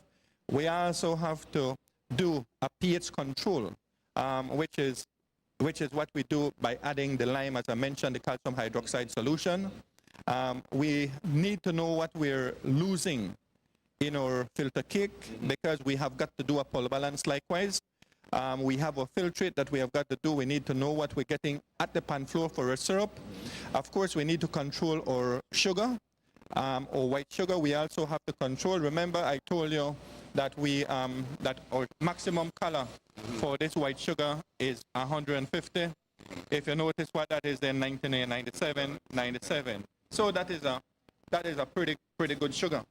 We also have to do a pH control, which is what we do by adding the lime, as I mentioned, the calcium hydroxide solution. We need to know what we're losing in our filter cake, because we have got to do a pull balance likewise. We have a filtrate that we have got to do. We need to know what we're getting at the pan floor for our syrup. Of course, we need to control our sugar, or white sugar. We also have to control. Remember, I told you that that our maximum color for this white sugar is 150. If you notice what that is, then 99, 97, 97. So that is a pretty good sugar.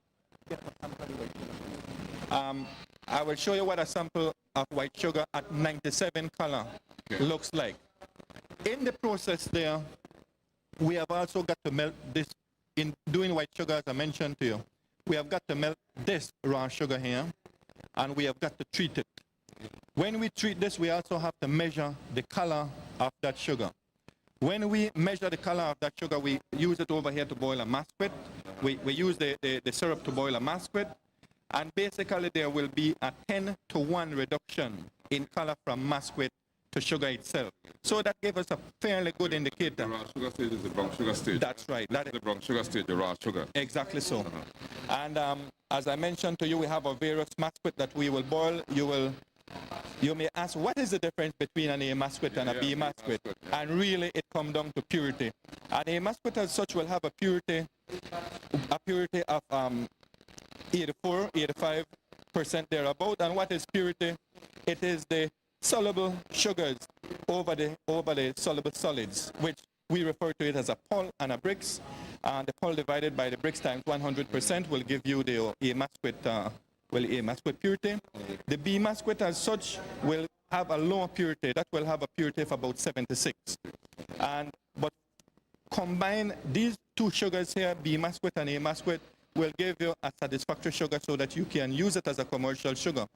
I will show you what a sample of white sugar at 97 color looks like. In the process there, we have also got to melt this. In doing white sugar, as I mentioned to you, we have got to melt this raw sugar here, and we have got to treat it. When we treat this, we also have to measure the color of that sugar. When we measure the color of that sugar, we use it over here to boil a mass with. We use the syrup to boil a mass with, and basically there will be a 10-to-1 reduction in color from mass with to sugar itself. So that gave us a fairly good indicator. The raw sugar stage is the brown sugar stage. That's right. That's the brown sugar stage, the raw sugar. Exactly so. And as I mentioned to you, we have a various masquet that we will boil. You may ask, what is the difference between an A masquet and a B masquet? And really, it comes down to purity. An A masquet as such will have a purity of 84, 85% thereabout. And what is purity? It is the soluble sugars over the soluble solids, which we refer to it as a pol and a Brix. The pol divided by the Brix times 100% will give you the A masquet purity. The B masquet as such will have a lower purity. That will have a purity of about 76. But combine these two sugars here, B masquet and A masquet, will give you a satisfactory sugar so that you can use it as a commercial sugar.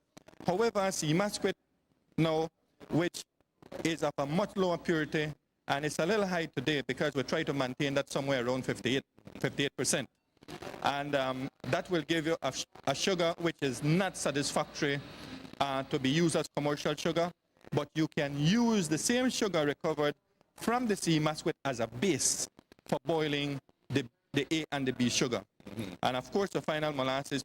However, C masquet now, which is of a much lower purity, and it's a little high today because we try to maintain that somewhere around 58%. And that will give you a sugar which is not satisfactory to be used as commercial sugar, but you can use the same sugar recovered from the sea masquet as a base for boiling the A and the B sugar. And of course, the final molasses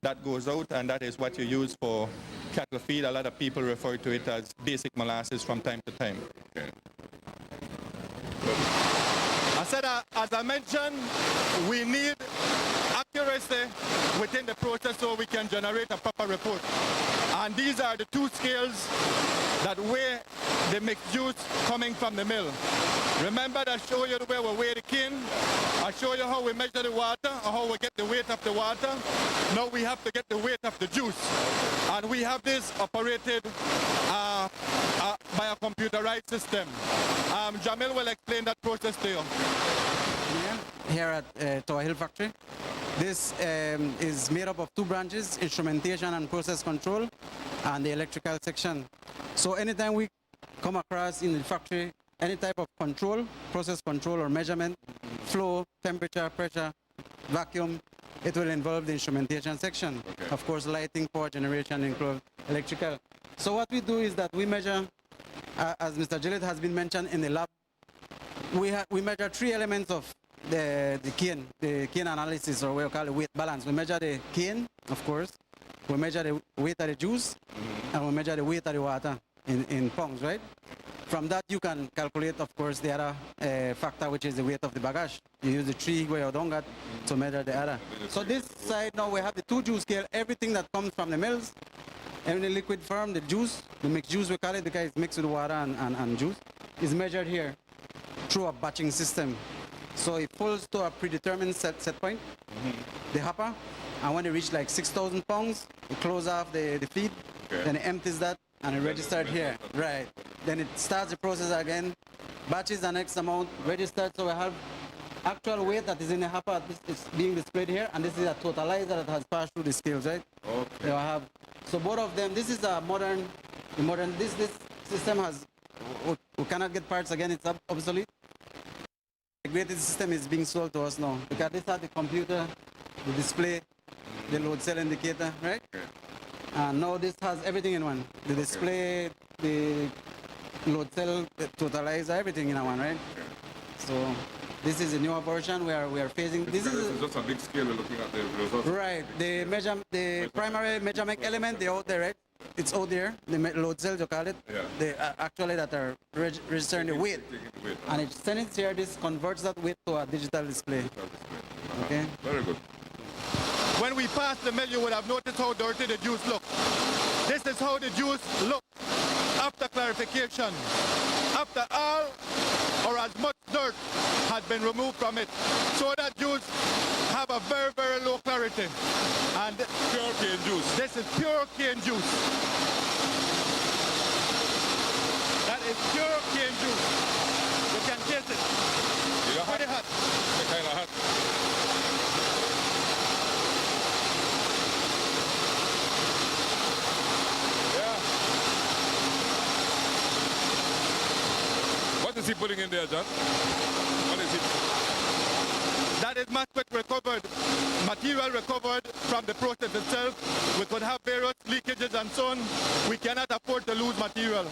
that goes out, and that is what you use for cattle feed. A lot of people refer to it as basic molasses from time to time. Okay. I said, as I mentioned, we need accuracy within the process so we can generate a proper report. And these are the two scales that weigh the mixed juice coming from the mill. Remember, I show you the way we weigh the cane. I show you how we measure the water, or how we get the weight of the water. Now we have to get the weight of the juice. And we have this operated by a computerized system. Jamil will explain that process to you. Here at Tower Hill factory. This is made up of two branches, instrumentation and process control, and the electrical section. So anytime we come across in the factory any type of control, process control or measurement, flow, temperature, pressure, vacuum, it will involve the instrumentation section. Okay. Of course, lighting, power generation, include electrical. So what we do is that we measure, as Mr. Gillett has been mentioned in the lab, we measure three elements of the cane analysis, or we call it weight balance. We measure the cane, of course, we measure the weight of the juice, and we measure the weight of the water in pounds, right? From that, you can calculate, of course, the other factor, which is the weight of the bagage. You use the tree where you don't get to measure the other. So this side now, we have the two juice scale, everything that comes from the mills, and the liquid form, the juice, the mixed juice we call it, because it's mixed with water and juice, is measured here through a batching system. So it falls to a predetermined set point, the hopper, and when it reaches like 6,000 pounds, it closes off the feed, then it empties that, and it registered here, right. Then it starts the process again, batches the next amount, registered, so we have actual weight that is in the hopper. This is being displayed here, and this is a totalizer that has passed through the scales, right? Okay. You have, so both of them, this is a modern, this system has, we cannot get parts again, it's obsolete. The greatest system is being sold to us now, because this has the computer, the display, the load cell indicator, right? Okay. And now this has everything in one. The display, the load cell, the totalizer, everything in one, right? Okay. So this is a newer version where we are phasing. This is just a big scale. We're looking at the results. Right. The primary measurement element, they're out there, right? It's out there. The load cells, you call it. Yeah. They actually that are registering the weight. Taking the weight. And it sends it here. This converts that weight to a digital display. Okay. Very good. When we pass the mill, you would have noticed how dirty the juice looked. This is how the juice looked after clarification. After all or as much dirt had been removed from it. So that juice have a very, very low clarity. And Pure cane juice. this is pure cane juice. That is pure cane juice. You can taste it. Yeah, Pretty hot. They're kind of hot. Yeah. What is he putting in there, John? What is it? That is masquet recovered, material recovered from the process itself. We could have various leakages and so on. We cannot afford to lose material.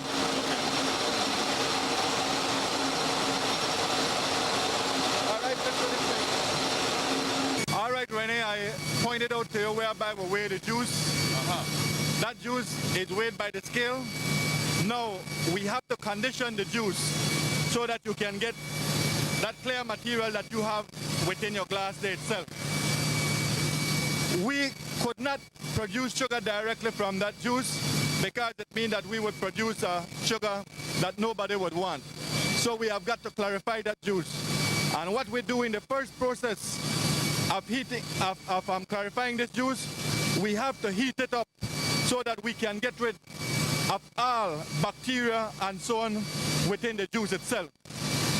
All right, Rene, I pointed out to you whereby we weigh the juice. That juice is weighed by the scale. Now, we have to condition the juice so that you can get that clear material that you have within your glass there itself. We could not produce sugar directly from that juice because it means that we would produce a sugar that nobody would want. So we have got to clarify that juice. And what we do in the first process of heating, of clarifying this juice, we have to heat it up so that we can get rid of all bacteria and so on within the juice itself.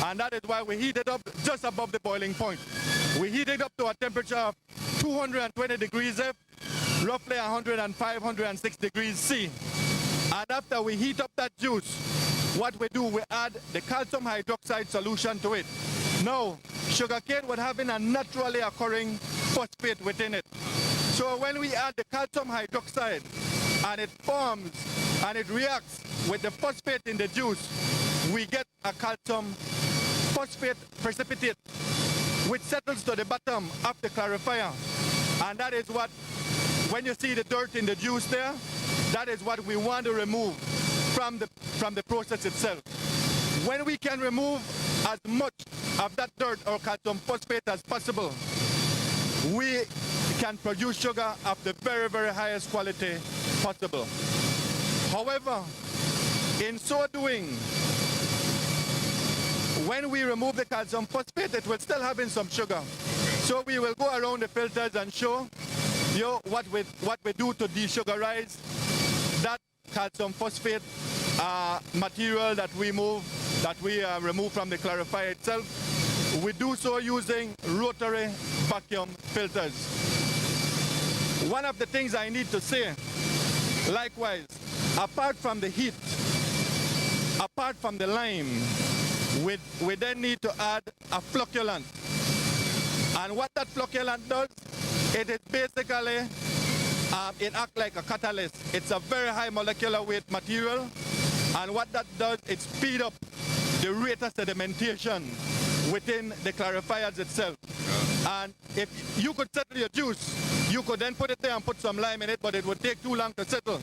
And that is why we heat it up just above the boiling point. We heat it up to a temperature of 220 degrees F, roughly 105, 106 degrees C. And after we heat up that juice, what we do, we add the calcium hydroxide solution to it. Now, sugarcane would have a naturally occurring phosphate within it. So when we add the calcium hydroxide, and it forms and it reacts with the phosphate in the juice, we get a calcium phosphate precipitate which settles to the bottom of the clarifier. And that is what, when you see the dirt in the juice there, that is what we want to remove from the process itself. When we can remove as much of that dirt or calcium phosphate as possible, we can produce sugar of the very, very highest quality possible. However, in so doing, when we remove the calcium phosphate, it will still have in some sugar. So we will go around the filters and show you what we do to desugarize that calcium phosphate material that we remove from the clarifier itself. We do so using rotary vacuum filters. One of the things I need to say, likewise, apart from the heat, apart from the lime, we then need to add a flocculant. And what that flocculant does, it is basically, it acts like a catalyst. It's a very high molecular weight material. And what that does, it speeds up the rate of sedimentation within the clarifiers itself. And if you could settle your juice, you could then put it there and put some lime in it, but it would take too long to settle.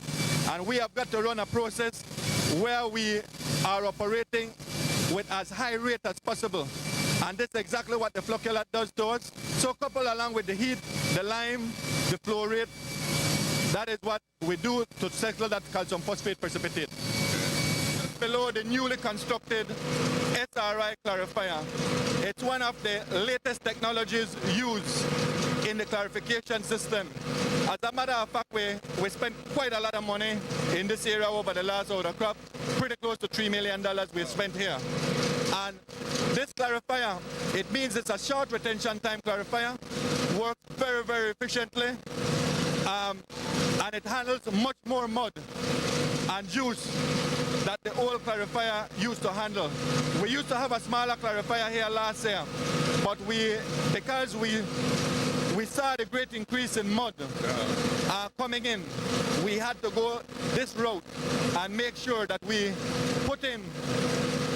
And we have got to run a process where we are operating with as high rate as possible. And that's exactly what the flocculant does to us. So coupled along with the heat, the lime, the flow rate, that is what we do to settle that calcium phosphate precipitate. Below the newly constructed SRI clarifier. It's one of the latest technologies used in the clarification system. As a matter of fact, we spent quite a lot of money in this area over the last order crop. Pretty close to $3 million we spent here. And this clarifier, it means it's a short retention time clarifier, works very, very efficiently, and it handles much more mud and juice that the old clarifier used to handle. We used to have a smaller clarifier here last year, but because we saw the great increase in mud coming in, we had to go this route and make sure that we put in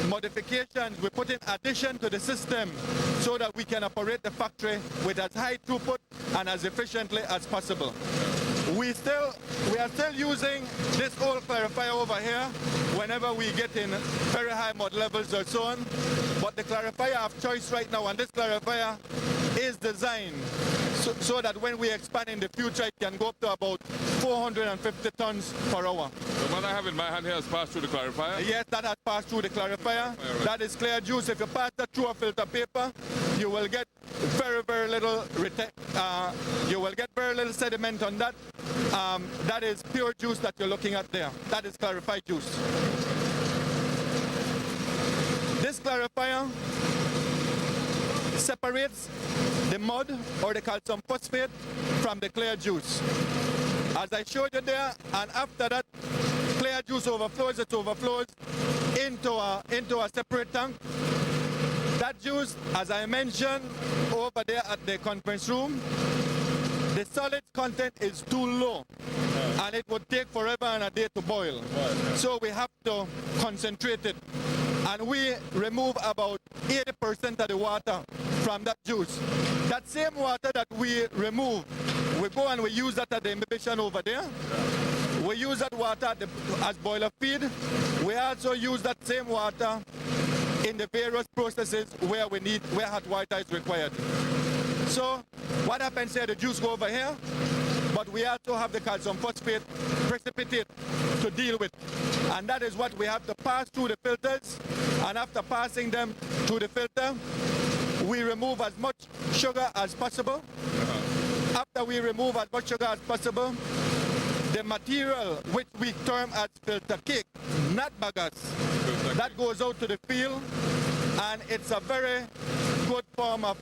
modifications, we put in addition to the system so that we can operate the factory with as high throughput and as efficiently as possible. We are still using this old clarifier over here whenever we get in very high mud levels or so on. But the clarifier of choice right now, and this clarifier is designed so that when we expand in the future, it can go up to about 450 tons per hour. The one I have in my hand here has passed through the clarifier? Yes, that has passed through the clarifier. Right. That is clear juice. If you pass that through a filter paper, you will get very, very little sediment on that. That is pure juice that you're looking at there. That is clarified juice. This clarifier separates the mud or the calcium phosphate from the clear juice. As I showed you there, and after that clear juice overflows, it overflows into a separate tank. That juice, as I mentioned over there at the conference room, the solid content is too low and it would take forever and a day to boil. So we have to concentrate it. And we remove about 80% of the water from that juice. That same water that we remove, we go and we use that at the imbibition over there. We use that water as boiler feed. We also use that same water in the various processes where hot water is required. So what happens here, the juice go over here, but we also have the calcium phosphate precipitate to deal with. And that is what we have to pass through the filters. And after passing them through the filter, we remove as much sugar as possible. After we remove as much sugar as possible, the material which we term as filter cake, not bagasse, that goes out to the field, and it's a very good form of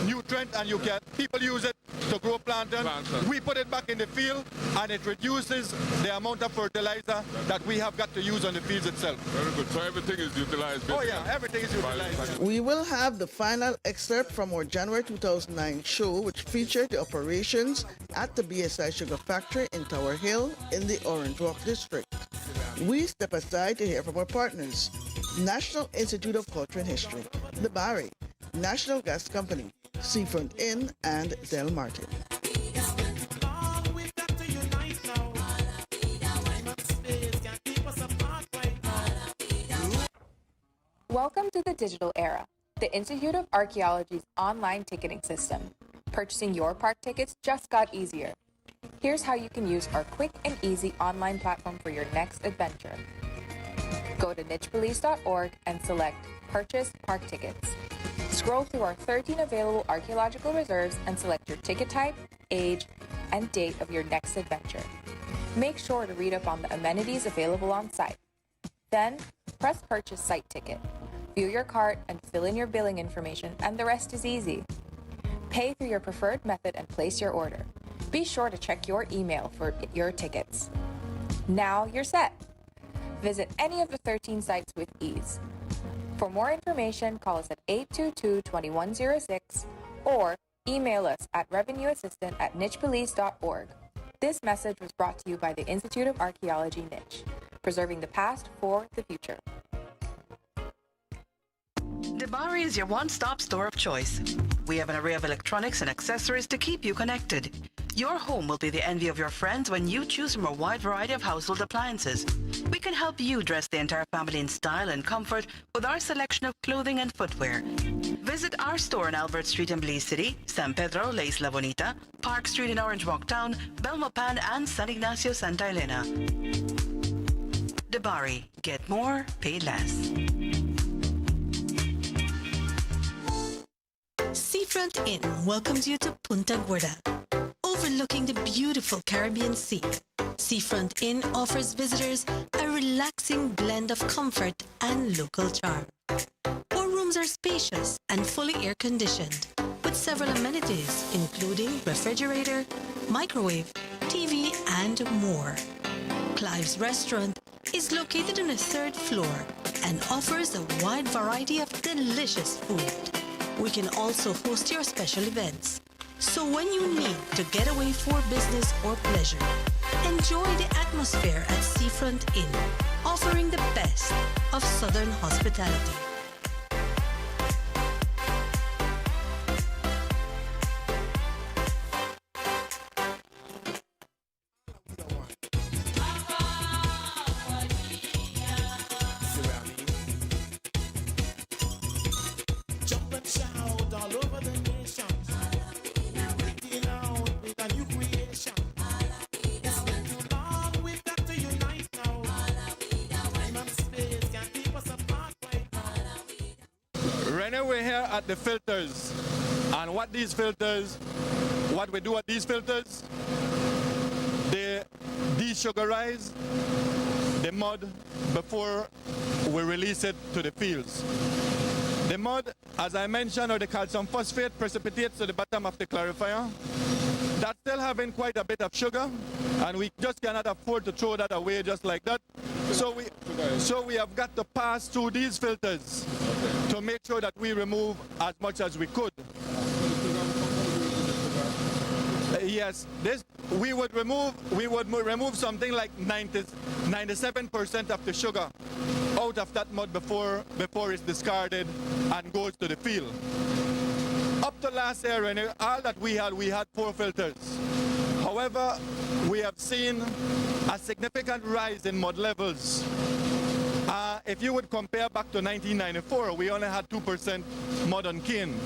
nutrient, and people use it to grow plantain. We put it back in the field, and it reduces the amount of fertilizer that we have got to use on the fields itself. Very good. So everything is utilized. Oh yeah, everything is utilized. We will have the final excerpt from our January 2009 show, which featured the operations at the BSI Sugar Factory in Tower Hill in the Orange Walk District. We step aside to hear from our partners: National Institute of Culture and History, the Barry, National Gas Company, Seafront Inn, and Del Martin. Welcome to the digital era, the Institute of Archaeology's online ticketing system. Purchasing your park tickets just got easier. Here's how you can use our quick and easy online platform for your next adventure. Go to nichebelize.org and select Purchase Park Tickets. Scroll through our 13 available archaeological reserves and select your ticket type, age, and date of your next adventure. Make sure to read up on the amenities available on site. Then, press Purchase Site Ticket. View your cart and fill in your billing information, and the rest is easy. Pay through your preferred method and place your order. Be sure to check your email for your tickets. Now you're set. Visit any of the 13 sites with ease. For more information, call us at 822-2106 or email us at revenueassistant@nichebelize.org. This message was brought to you by the Institute of Archaeology Niche, preserving the past for the future. Debari is your one-stop store of choice. We have an array of electronics and accessories to keep you connected. Your home will be the envy of your friends when you choose from a wide variety of household appliances. We can help you dress the entire family in style and comfort with our selection of clothing and footwear. Visit our store on Albert Street in Belize City, San Pedro, La Isla Bonita, Park Street in Orange Walk Town, Belmopan, and San Ignacio, Santa Elena. Debari, get more, pay less. Seafront Inn welcomes you to Punta Gorda. Overlooking the beautiful Caribbean Sea, Seafront Inn offers visitors a relaxing blend of comfort and local charm. Our rooms are spacious and fully air-conditioned, with several amenities including refrigerator, microwave, TV, and more. Clive's Restaurant is located on the 3rd floor and offers a wide variety of delicious food. We can also host your special events. So when you need to get away for business or pleasure, enjoy the atmosphere at Seafront Inn, offering the best of Southern hospitality. We're here at the filters, and what we do at these filters, they desugarize the mud before we release it to the fields. The mud, as I mentioned, or the calcium phosphate precipitates to the bottom of the clarifier. That's still having quite a bit of sugar, and we just cannot afford to throw that away just like that. So we have got to pass through these filters to make sure that we remove as much as we could. Yes, we would remove something like 97% of the sugar out of that mud before it's discarded and goes to the field. Up to last year, all that we had 4 filters. However, we have seen a significant rise in mud levels. If you would compare back to 1994, we only had 2% mud on cane.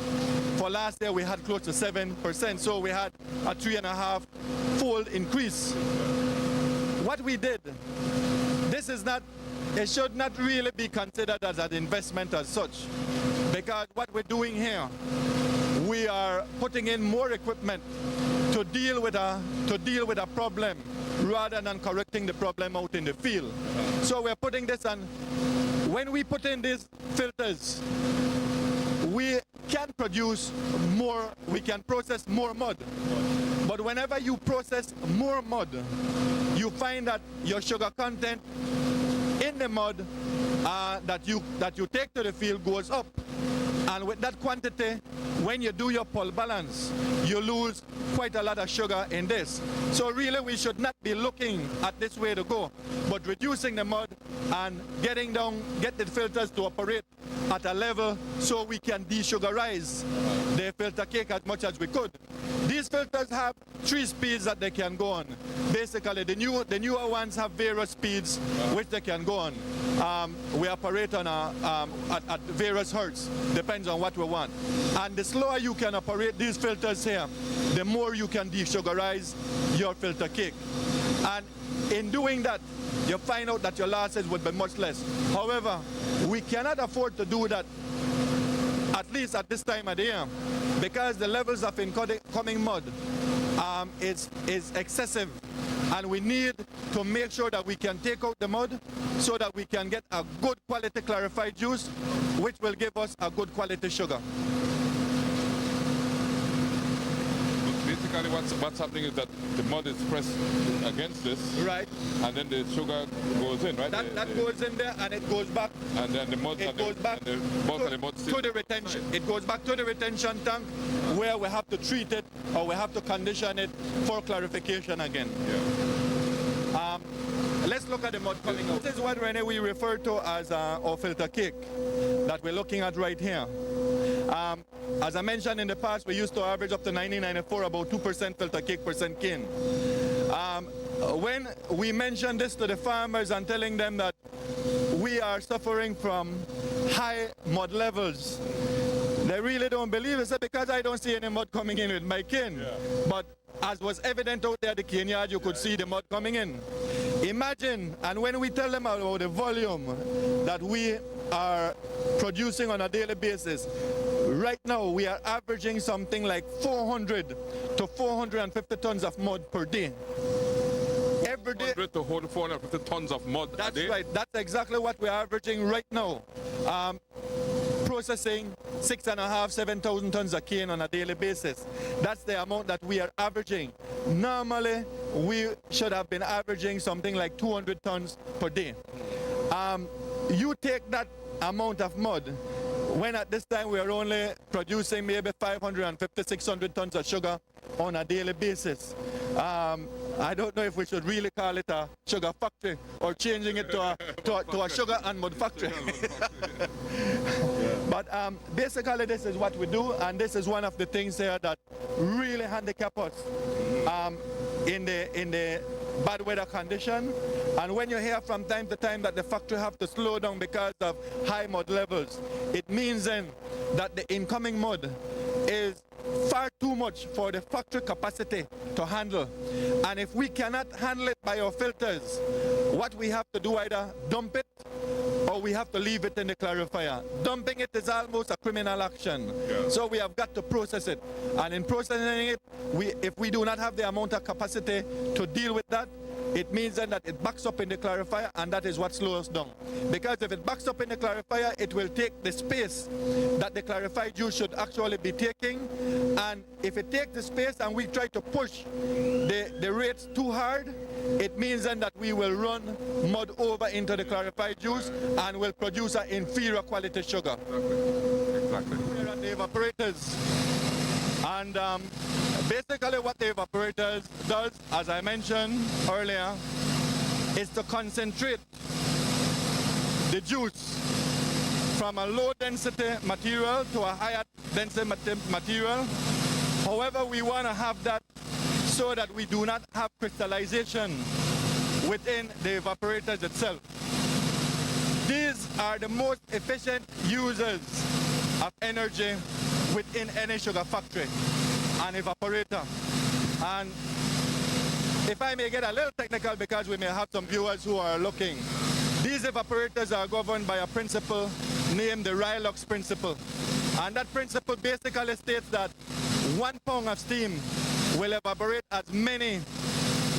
For last year, we had close to 7%, so we had a 3.5-fold increase. What we did, it should not really be considered as an investment as such, because what we're doing here, we are putting in more equipment to deal with a problem rather than correcting the problem out in the field. So we're putting this on. When we put in these filters, we can produce more, we can process more mud. But whenever you process more mud, you find that your sugar content in the mud that you take to the field goes up. And with that quantity, when you do your pulp balance, you lose quite a lot of sugar in this. So really we should not be looking at this way to go, but reducing the mud and get the filters to operate at a level so we can desugarize the filter cake as much as we could. These filters have 3 speeds that they can go on. Basically, the newer ones have various speeds which they can go on. We operate on at various hertz, depends on what we want. And the slower you can operate these filters here, the more you can desugarize your filter cake. And in doing that, you find out that your losses would be much less. However, we cannot afford to do that, at least at this time of the year, because the levels of incoming mud is excessive, and we need to make sure that we can take out the mud so that we can get a good quality clarified juice, which will give us a good quality sugar. Basically, what's happening is that the mud is pressed against this, right? And then the sugar goes in, right? That goes in there, and it goes back. And then the mud goes back to the retention. Right. It goes back to the retention tank, where we have to treat it or we have to condition it for clarification again. Yeah. Let's look at the mud coming out. This is what we refer to as our filter cake that we're looking at right here. As I mentioned in the past, we used to average up to 1994 about 2% filter cake percent cane. When we mention this to the farmers and telling them that we are suffering from high mud levels, they really don't believe it. Because I don't see any mud coming in with my cane. Yeah. But as was evident out there at the cane yard, you could see the mud coming in. Imagine, and when we tell them about the volume that we are producing on a daily basis, right now we are averaging something like 400 to 450 tons of mud per day. Every day. 400 to 450 tons of mud a day? That's right. That's exactly what we're averaging right now. Processing 6,500, 7,000 tons of cane on a daily basis. That's the amount that we are averaging. Normally, we should have been averaging something like 200 tons per day. You take that amount of mud, when at this time we are only producing maybe 550, 600 tons of sugar on a daily basis. I don't know if we should really call it a sugar factory or changing it to a sugar and mud factory. But basically this is what we do, and this is one of the things here that really handicap us in the bad weather condition. And when you hear from time to time that the factory have to slow down because of high mud levels, it means then that the incoming mud is far too much for the factory capacity to handle. And if we cannot handle it by our filters, what we have to do, either dump it or we have to leave it in the clarifier. Dumping it is almost a criminal action. Yeah. So we have got to process it. And in processing it, if we do not have the amount of capacity to deal with that, it means then that it backs up in the clarifier, and that is what slows us down. Because if it backs up in the clarifier, it will take the space that the clarified juice should actually be taking. And if it takes the space and we try to push the rates too hard, it means then that we will run mud over into the clarified juice and will produce an inferior quality sugar. Exactly. Here are the evaporators. And basically what the evaporators does, as I mentioned earlier, is to concentrate the juice from a low density material to a higher density material. However, we want to have that so that we do not have crystallization within the evaporators itself. These are the most efficient users of energy within any sugar factory, an evaporator. And if I may get a little technical, because we may have some viewers who are looking, these evaporators are governed by a principle named the Rayleigh's principle. And that principle basically states that 1 pound of steam will evaporate as many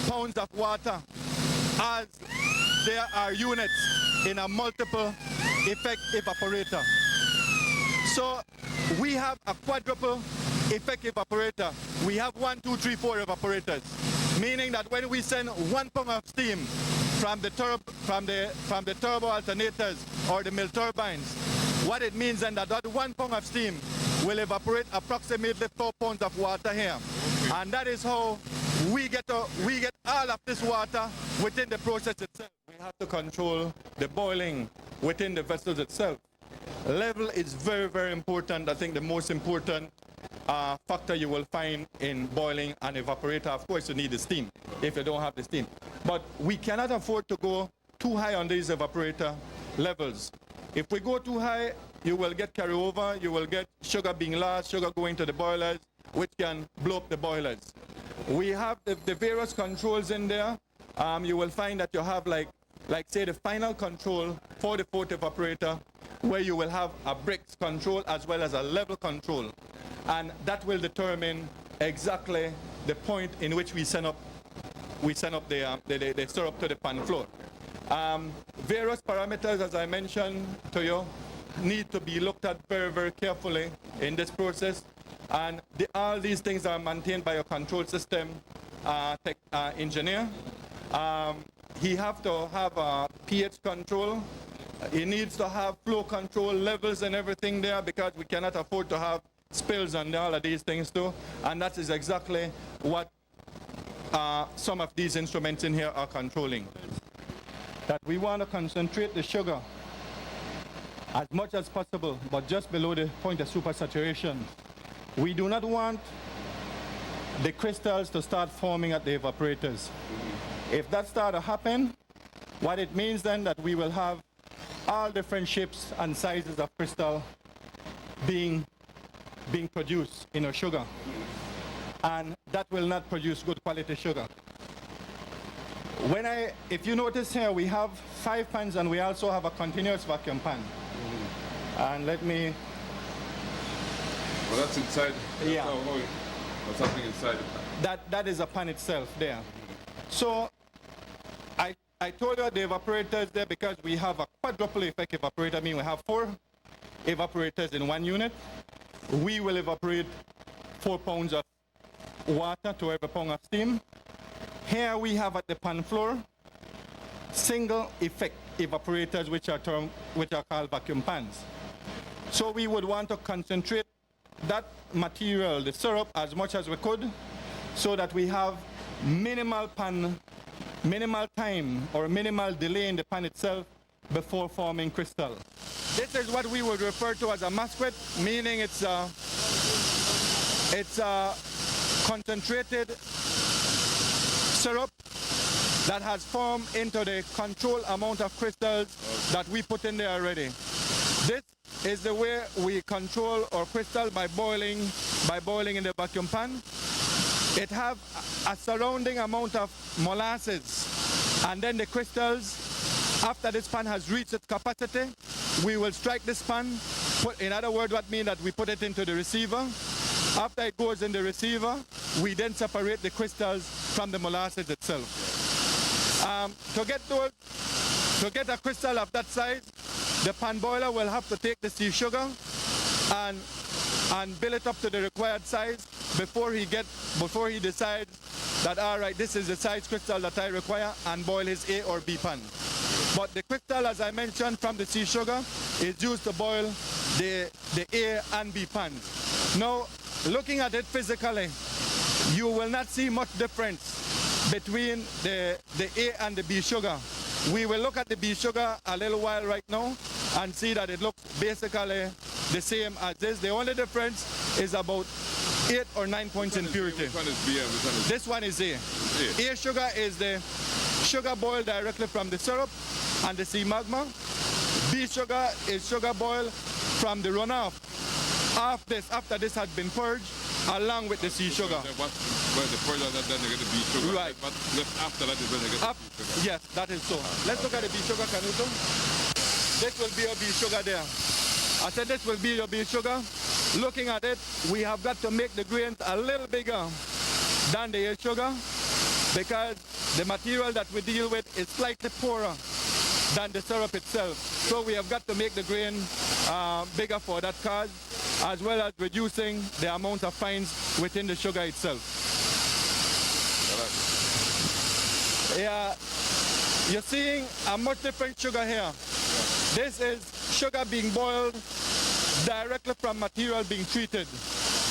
pounds of water as there are units in a multiple effect evaporator. So we have a quadruple effect evaporator. We have 1, 2, 3, 4 evaporators, meaning that when we send 1 pound of steam from the turbo alternators or the mill turbines, what it means then that 1 pound of steam will evaporate approximately 4 pounds of water here. And that is how we get all of this water within the process itself. We have to control the boiling within the vessels itself. Level is very, very important. I think the most important factor you will find in boiling an evaporator. Of course, you need the steam if you don't have the steam. But we cannot afford to go too high on these evaporator levels. If we go too high, you will get carryover, you will get sugar being lost, sugar going to the boilers, which can blow up the boilers. We have the various controls in there. You will find that you have like say the final control for the 4th evaporator, where you will have a bricks control as well as a level control. And that will determine exactly the point in which we send up the syrup to the pan floor. Various parameters, as I mentioned to you, need to be looked at very, very carefully in this process. And all these things are maintained by a control system engineer. He have to have a pH control. He needs to have flow control levels and everything there, because we cannot afford to have spills and all of these things too. And that is exactly what some of these instruments in here are controlling. That we want to concentrate the sugar as much as possible, but just below the point of supersaturation. We do not want the crystals to start forming at the evaporators. If that starts to happen, what it means then that we will have all different shapes and sizes of crystal being produced in our sugar. And that will not produce good quality sugar. If you notice here, we have 5 pans and we also have a continuous vacuum pan. And let me... Well, that's inside. Yeah. What's happening inside the pan? That is a pan itself there. So I told you the evaporators there because we have a quadruple effect evaporator. I mean, we have 4 evaporators in 1 unit. We will evaporate 4 pounds of water to every pound of steam. Here we have at the pan floor single effect evaporators, which are called vacuum pans. So we would want to concentrate that material, the syrup, as much as we could, so that we have minimal time or minimal delay in the pan itself before forming crystal. This is what we would refer to as a masquet, meaning it's a concentrated syrup that has formed into the controlled amount of crystals that we put in there already. This is the way we control our crystal by boiling in the vacuum pan. It have a surrounding amount of molasses, and then the crystals, after this pan has reached its capacity, we will strike this pan. In other words, what means that we put it into the receiver. After it goes in the receiver, we then separate the crystals from the molasses itself. To get a crystal of that size, the pan boiler will have to take the sea sugar and build it up to the required size before he decides that, all right, this is the size crystal that I require, and boil his A or B pan. But the crystal, as I mentioned, from the sea sugar is used to boil the A and B pans. Now, looking at it physically, you will not see much difference between the A and the B sugar. We will look at the B sugar a little while right now and see that it looks basically the same as this. The only difference is about 8 or 9 points in purity. Which one is B and which one is... This one is A. A sugar is the sugar boiled directly from the syrup and the sea magma. B sugar is sugar boiled from the runoff after this had been purged along with the sea sugar. When the purge on that, then they get the B sugar. Right. But after that is when they get the B sugar. Yes, that is so. Let's look at the B sugar, Canuto. This will be your B sugar there. I said this will be your B sugar. Looking at it, we have got to make the grains a little bigger than the A sugar, because the material that we deal with is slightly poorer than the syrup itself. So we have got to make the grain bigger for that cause. as well as reducing the amount of fines within the sugar itself. Yeah, you're seeing a much different sugar here. This is sugar being boiled directly from material being treated.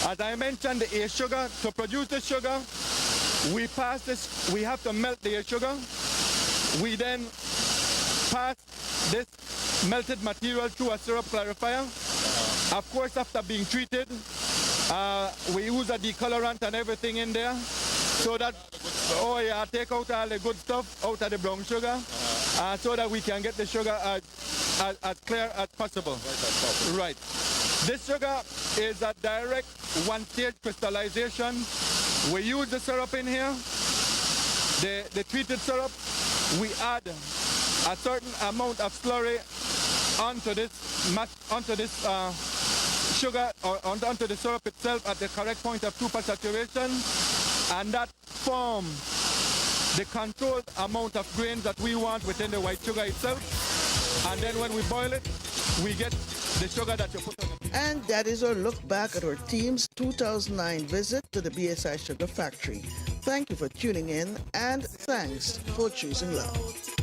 As I mentioned, the A sugar, to produce the sugar, we have to melt the A sugar. We then pass this melted material through a syrup clarifier. Of course, after being treated, we use a decolorant and everything in there so that, take out all the good stuff out of the brown sugar so that we can get the sugar as clear as possible. Right. This sugar is a direct one-stage crystallization. We use the syrup in here, the treated syrup. We add a certain amount of slurry onto this sugar or onto the syrup itself at the correct point of super saturation, and that forms the controlled amount of grains that we want within the white sugar itself. And then when we boil it, we get the sugar that you put on it. And that is our look back at our team's 2009 visit to the BSI Sugar Factory. Thank you for tuning in, and thanks for choosing love.